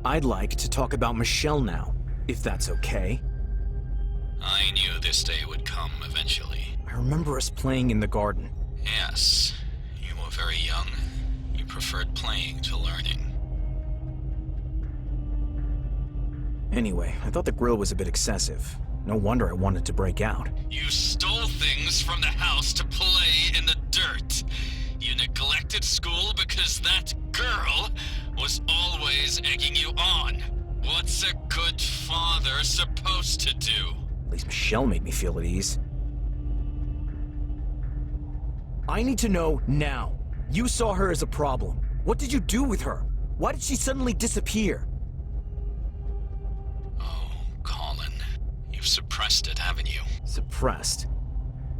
I'd like to talk about Michelle now, if that's okay. I knew this day would come eventually. I remember us playing in the garden. Yes. You were very young. You preferred playing to learning. Anyway, I thought the grill was a bit excessive. No wonder I wanted to break out. You stole things from the house to play in the dirt. You neglected school because that girl was always egging you on. What's a good father supposed to do? At least Michelle made me feel at ease. I need to know now. You saw her as a problem. What did you do with her? Why did she suddenly disappear? Oh, Colin. You've suppressed it, haven't you? Suppressed?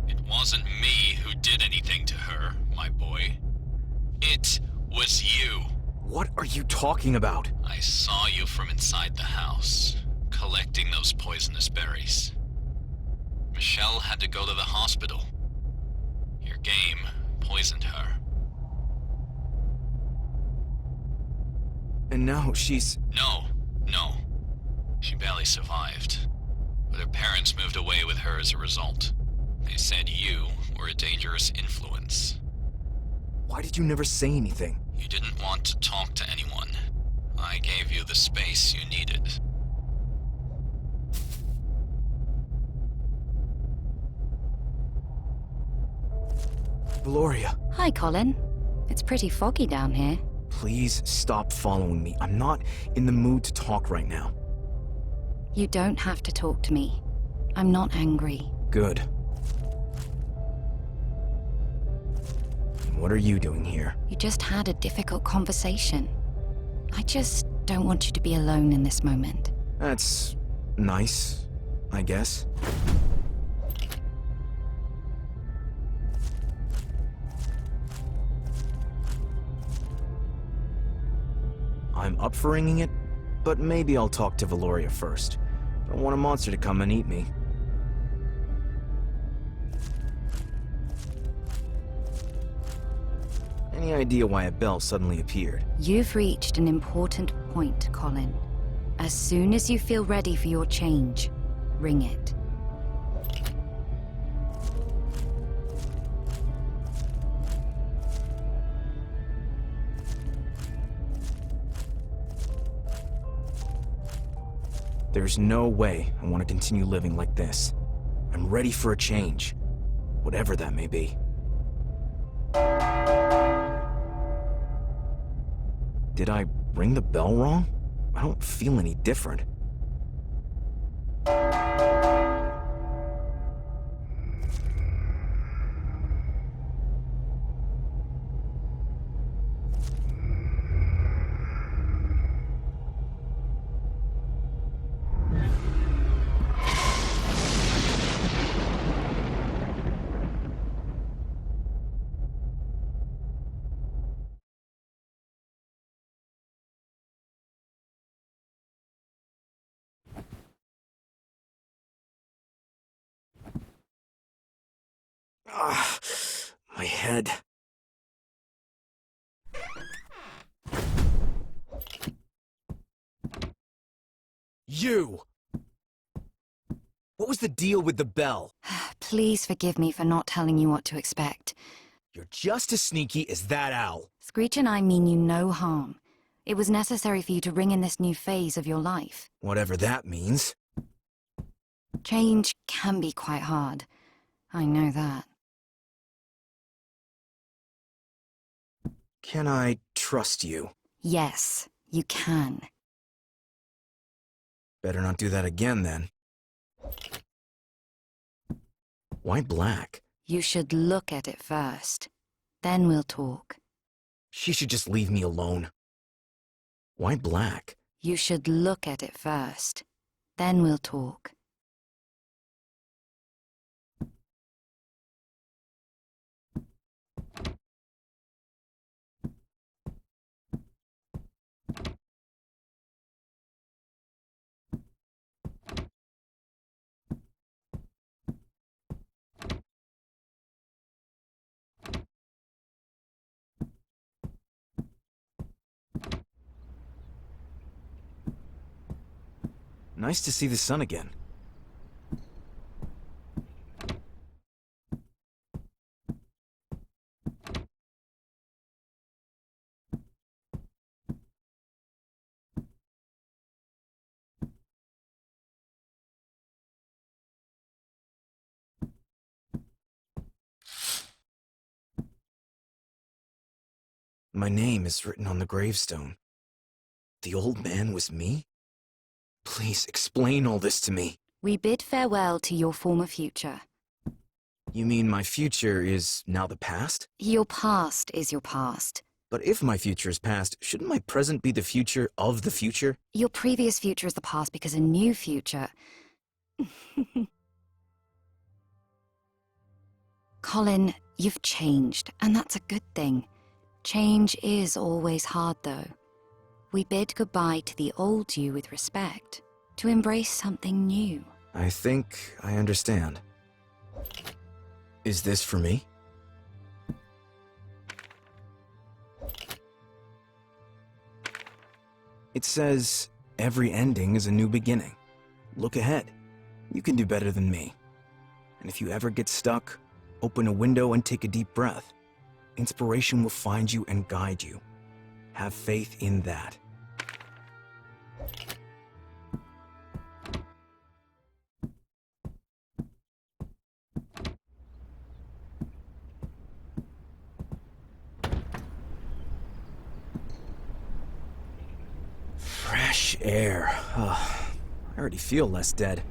It wasn't me who did anything to her, my boy. It was you. What are you talking about? I saw you from inside the house, collecting those poisonous berries. Michelle had to go to the hospital. Your game poisoned her. And now she's... No. She barely survived. But her parents moved away with her as a result. They said you were a dangerous influence. Why did you never say anything? You didn't want to talk to anyone. I gave you the space you needed. Valoria. Hi, Colin. It's pretty foggy down here. Please stop following me. I'm not in the mood to talk right now. You don't have to talk to me. I'm not angry. Good. And what are you doing here? You just had a difficult conversation. I just don't want you to be alone in this moment. That's nice, I guess. I'm up for ringing it, but maybe I'll talk to Valoria first. Don't want a monster to come and eat me. Any idea why a bell suddenly appeared? You've reached an important point, Colin. As soon as you feel ready for your change, ring it. There's no way I want to continue living like this. I'm ready for a change, whatever that may be. Did I ring the bell wrong? I don't feel any different. My head. You! What was the deal with the bell? Please forgive me for not telling you what to expect. You're just as sneaky as that owl. Screech and I mean you no harm. It was necessary for you to ring in this new phase of your life. Whatever that means. Change can be quite hard. I know that. Can I trust you? Yes. You can. Better not do that again, then. Why black? You should look at it first. Then we'll talk. She should just leave me alone. Why black? You should look at it first. Then we'll talk. Nice to see the sun again. My name is written on the gravestone. The old man was me? Please explain all this to me. We bid farewell to your former future. You mean my future is now the past? Your past is your past. But if my future is past, shouldn't my present be the future of the future? Your previous future is the past because a new future... Colin, you've changed, and that's a good thing. Change is always hard, though. We bid goodbye to the old you with respect, to embrace something new. I think I understand. Is this for me? It says, every ending is a new beginning. Look ahead. You can do better than me. And if you ever get stuck, open a window and take a deep breath. Inspiration will find you and guide you. Have faith in that. Fresh air. I already feel less dead.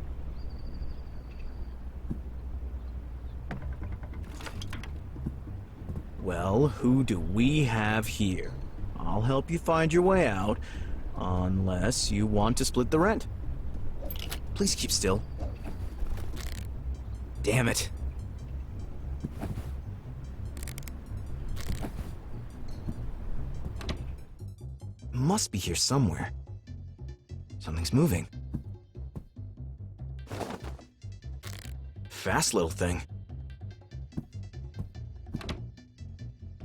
Well, who do we have here? I'll help you find your way out, unless you want to split the rent. Please keep still. Damn it. Must be here somewhere. Something's moving. Fast little thing.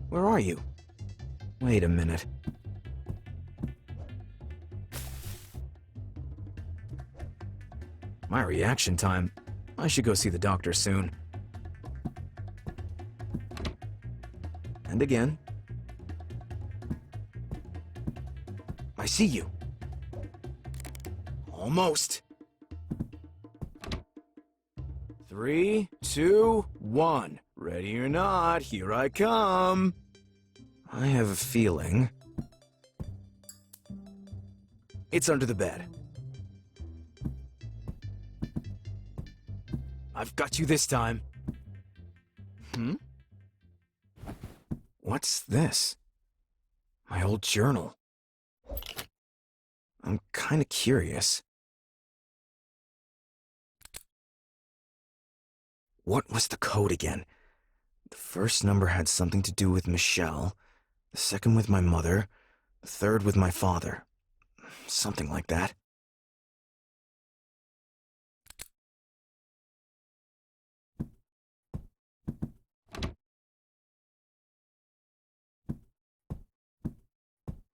Where are you? Wait a minute. My reaction time. I should go see the doctor soon. And again. I see you. Almost. 3, 2, 1. Ready or not, here I come. I have a feeling it's under the bed. I've got you this time. What's this? My old journal. I'm kinda curious. What was the code again? The first number had something to do with Michelle, the second with my mother, the third with my father. Something like that.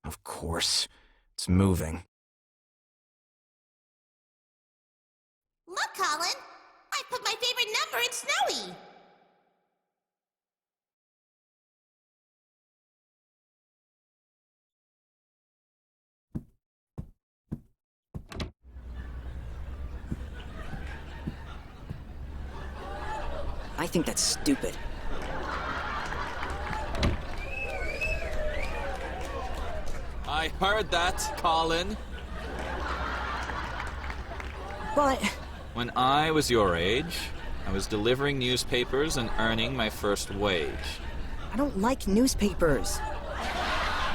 Of course. It's moving. Look, Colin! I put my favorite number in Snowy! I think that's stupid. I heard that, Colin. But... When I was your age, I was delivering newspapers and earning my first wage. I don't like newspapers.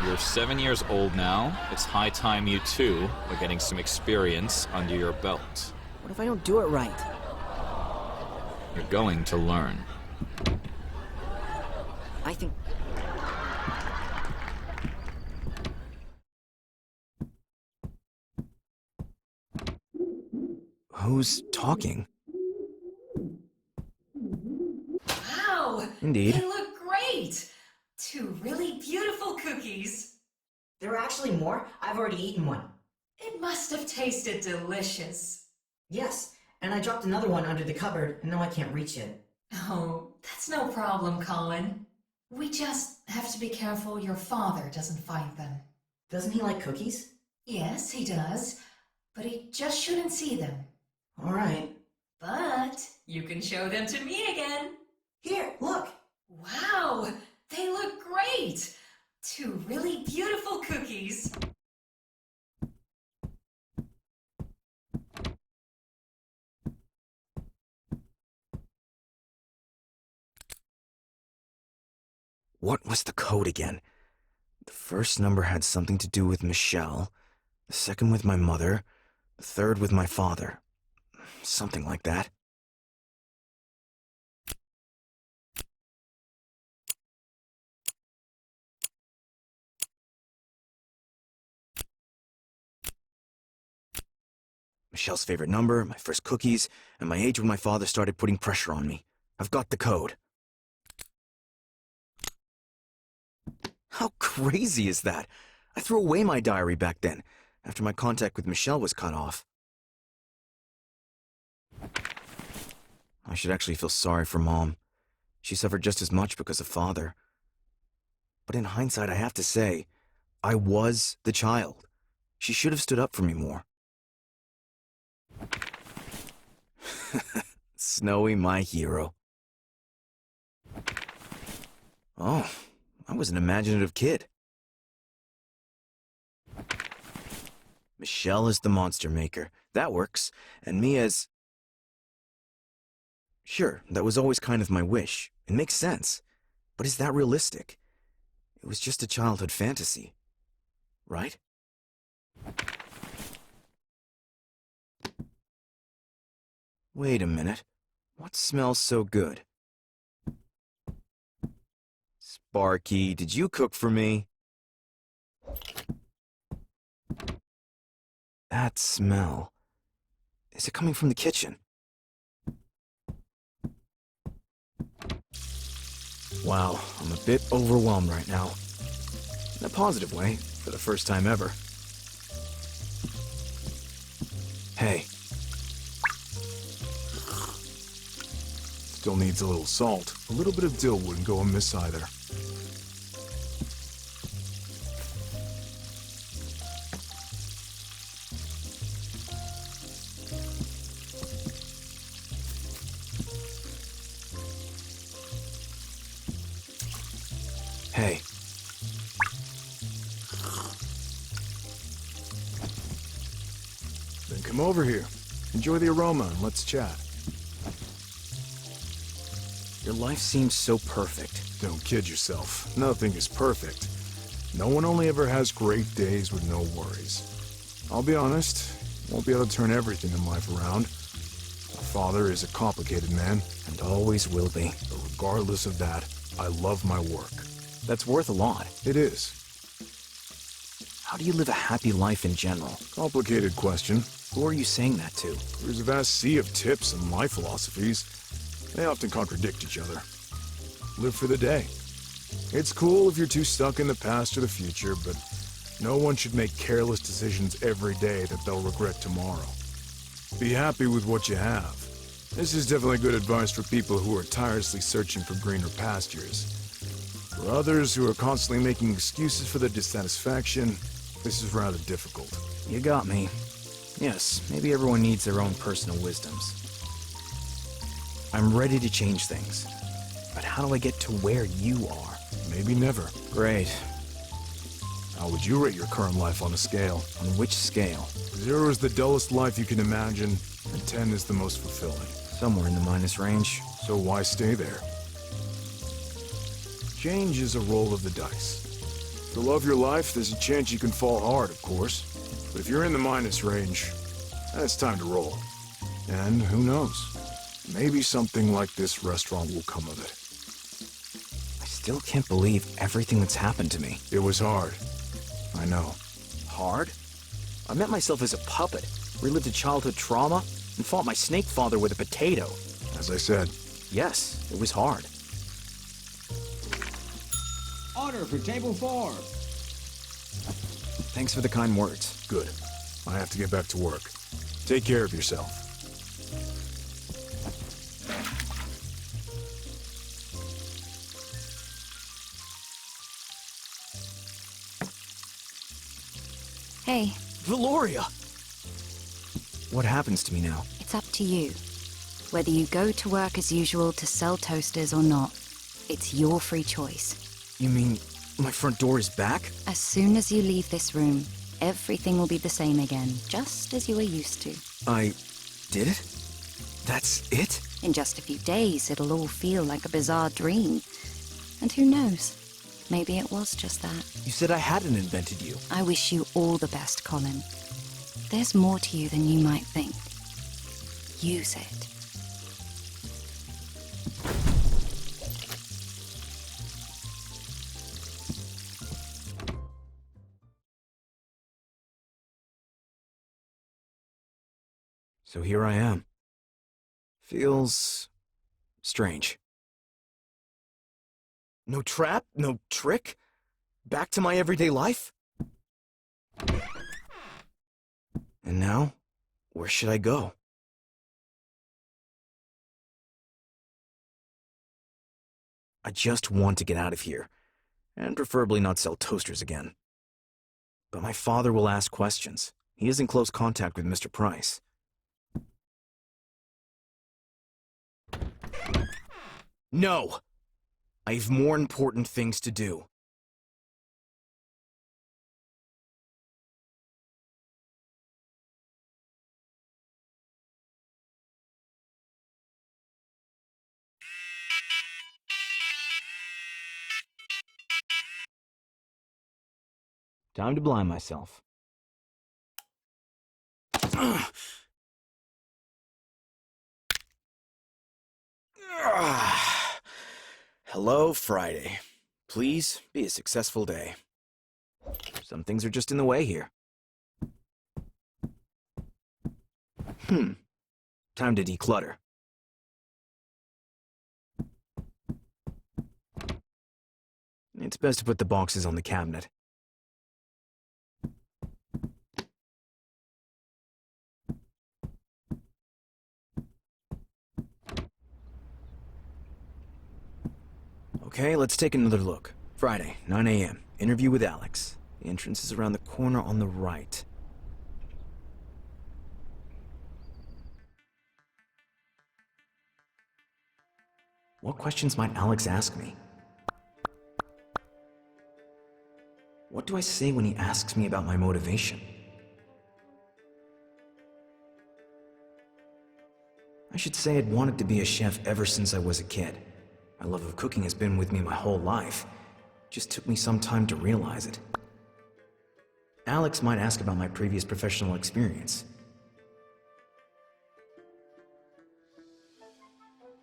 You're 7 years old now. It's high time you too are getting some experience under your belt. What if I don't do it right? You're going to learn. I think... Who's talking? Wow! Indeed. They look great! 2 really beautiful cookies. There are actually more? I've already eaten one. It must have tasted delicious. Yes, and I dropped another one under the cupboard, and now I can't reach it. Oh, that's no problem, Colin. We just have to be careful your father doesn't find them. Doesn't he like cookies? Yes, he does. But he just shouldn't see them. All right. But you can show them to me again. Here, look. Wow, they look great. 2 really beautiful cookies. What was the code again? The first number had something to do with Michelle, the second with my mother, the third with my father. Something like that. Michelle's favorite number, my first cookies, and my age when my father started putting pressure on me. I've got the code. How crazy is that? I threw away my diary back then, after my contact with Michelle was cut off. I should actually feel sorry for Mom. She suffered just as much because of Father. But in hindsight, I have to say, I was the child. She should have stood up for me more. Snowy, my hero. Oh, I was an imaginative kid. Michelle is the monster maker. That works. And me as... Sure, that was always kind of my wish. It makes sense. But is that realistic? It was just a childhood fantasy. Right? Wait a minute. What smells so good? Sparky, did you cook for me? That smell. Is it coming from the kitchen? Wow, I'm a bit overwhelmed right now. In a positive way, for the first time ever. Hey. Still needs a little salt. A little bit of dill wouldn't go amiss either. Hey. Then come over here. Enjoy the aroma and let's chat. Your life seems so perfect. Don't kid yourself. Nothing is perfect. No one only ever has great days with no worries. I'll be honest, won't be able to turn everything in life around. My father is a complicated man, and always will be. But regardless of that, I love my work. That's worth a lot. It is. How do you live a happy life in general? Complicated question. Who are you saying that to? There's a vast sea of tips and life philosophies. They often contradict each other. Live for the day. It's cool if you're too stuck in the past or the future, but no one should make careless decisions every day that they'll regret tomorrow. Be happy with what you have. This is definitely good advice for people who are tirelessly searching for greener pastures. For others who are constantly making excuses for their dissatisfaction, this is rather difficult. You got me. Yes, maybe everyone needs their own personal wisdoms. I'm ready to change things. But how do I get to where you are? Maybe never. Great. How would you rate your current life on a scale? On which scale? 0 is the dullest life you can imagine, and 10 is the most fulfilling. Somewhere in the minus range. So why stay there? Change is a roll of the dice. If you love your life, there's a chance you can fall hard, of course. But if you're in the minus range, then it's time to roll. And who knows? Maybe something like this restaurant will come of it. I still can't believe everything that's happened to me. It was hard. I know. Hard? I met myself as a puppet, relived a childhood trauma, and fought my snake father with a potato. As I said. Yes, it was hard. Order for table 4. Thanks for the kind words. Good. I have to get back to work. Take care of yourself. Hey, Valoria! What happens to me now? it's up to you. Whether you go to work as usual to sell toasters or not, it's your free choice. You mean my front door is back? As soon as you leave this room, everything will be the same again, just as you were used to. I did it? That's it? In just a few days, it'll all feel like a bizarre dream. And who knows? Maybe it was just that. You said I hadn't invented you. I wish you all the best, Colin. There's more to you than you might think. Use it. So here I am. Feels strange. No trap? No trick? Back to my everyday life? And now, where should I go? I just want to get out of here, and preferably not sell toasters again. But my father will ask questions. He is in close contact with Mr. Price. No! I have more important things to do. Time to blind myself. Hello, Friday. Please be a successful day. Some things are just in the way here. Time to declutter. It's best to put the boxes on the cabinet. Okay, let's take another look. Friday, 9 a.m. Interview with Alex. The entrance is around the corner on the right. What questions might Alex ask me? What do I say when he asks me about my motivation? I should say I'd wanted to be a chef ever since I was a kid. My love of cooking has been with me my whole life. It just took me some time to realize it. Alex might ask about my previous professional experience.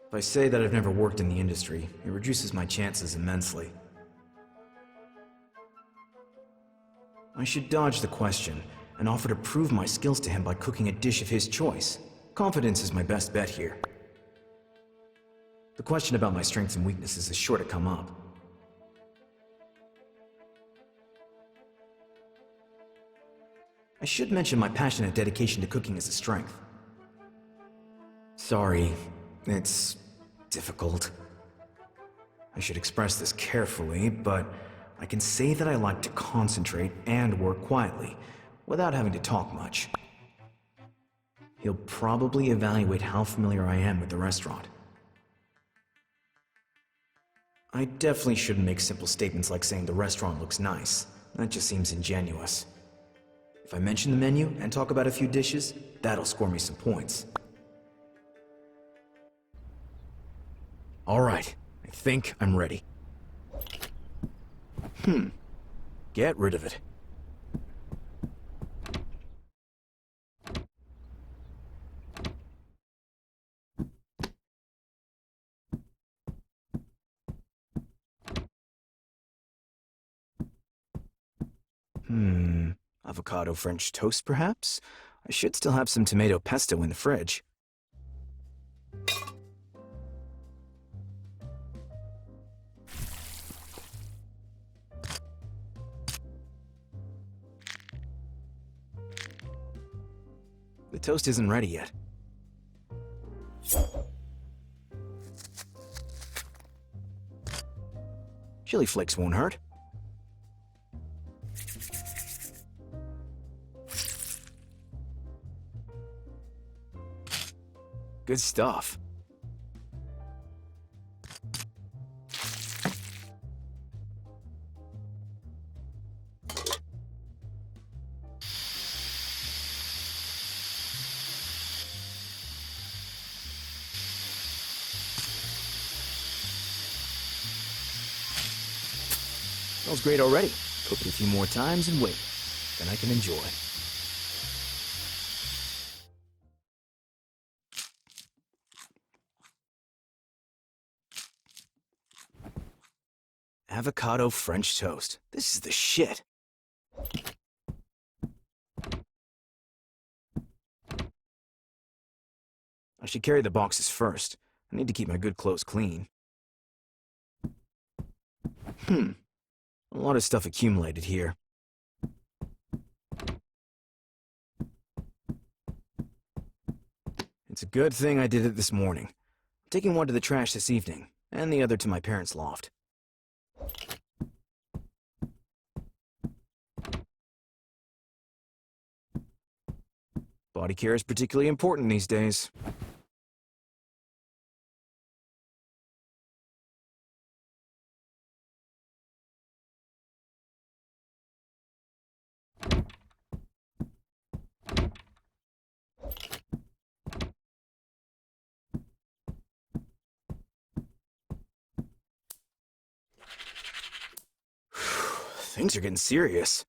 If I say that I've never worked in the industry, it reduces my chances immensely. I should dodge the question and offer to prove my skills to him by cooking a dish of his choice. Confidence is my best bet here. The question about my strengths and weaknesses is sure to come up. I should mention my passion and dedication to cooking as a strength. Sorry, it's difficult. I should express this carefully, but I can say that I like to concentrate and work quietly, without having to talk much. He'll probably evaluate how familiar I am with the restaurant. I definitely shouldn't make simple statements like saying the restaurant looks nice. That just seems ingenuous. If I mention the menu and talk about a few dishes, that'll score me some points. Alright, I think I'm ready. Get rid of it. Avocado French toast, perhaps? I should still have some tomato pesto in the fridge. The toast isn't ready yet. Chili flakes won't hurt. Good stuff. Smells great already. Cook it a few more times and wait. Then I can enjoy. Avocado French toast. This is the shit. I should carry the boxes first. I need to keep my good clothes clean. A lot of stuff accumulated here. It's a good thing I did it this morning. I'm taking one to the trash this evening, and the other to my parents' loft. Body care is particularly important these days. Things are getting serious.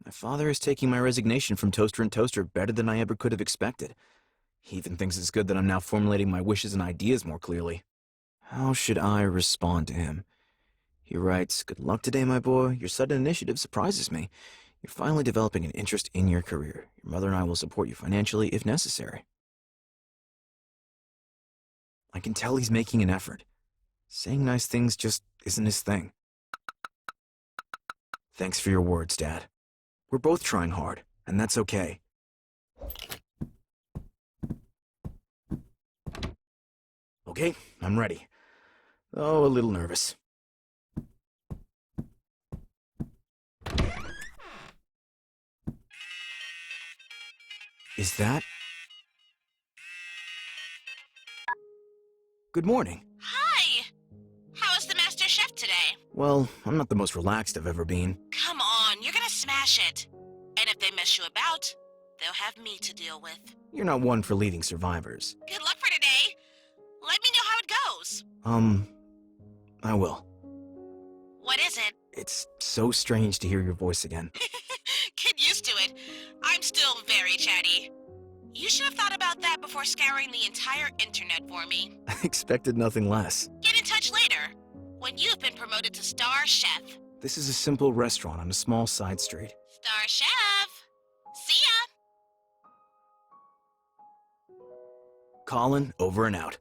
My father is taking my resignation from Toaster and Toaster better than I ever could have expected. He even thinks it's good that I'm now formulating my wishes and ideas more clearly. How should I respond to him? He writes, "Good luck today, my boy. Your sudden initiative surprises me. You're finally developing an interest in your career. Your mother and I will support you financially if necessary." I can tell he's making an effort. Saying nice things just isn't his thing. Thanks for your words, Dad. We're both trying hard, and that's okay. Okay, I'm ready. Oh, a little nervous. Is that... Good morning. Hi! How is the master chef today? Well, I'm not the most relaxed I've ever been. Come on, you're gonna smash it. And if they mess you about, they'll have me to deal with. You're not one for leading survivors. Good luck for today. Let me know how it goes. I will. What is it? It's so strange to hear your voice again. Get used to it. I'm still very chatty. You should have thought about that before scouring the entire internet for me. I expected nothing less. Get in touch later, when you've been promoted to Star Chef. This is a simple restaurant on a small side street. Star Chef! See ya! Colin, over and out.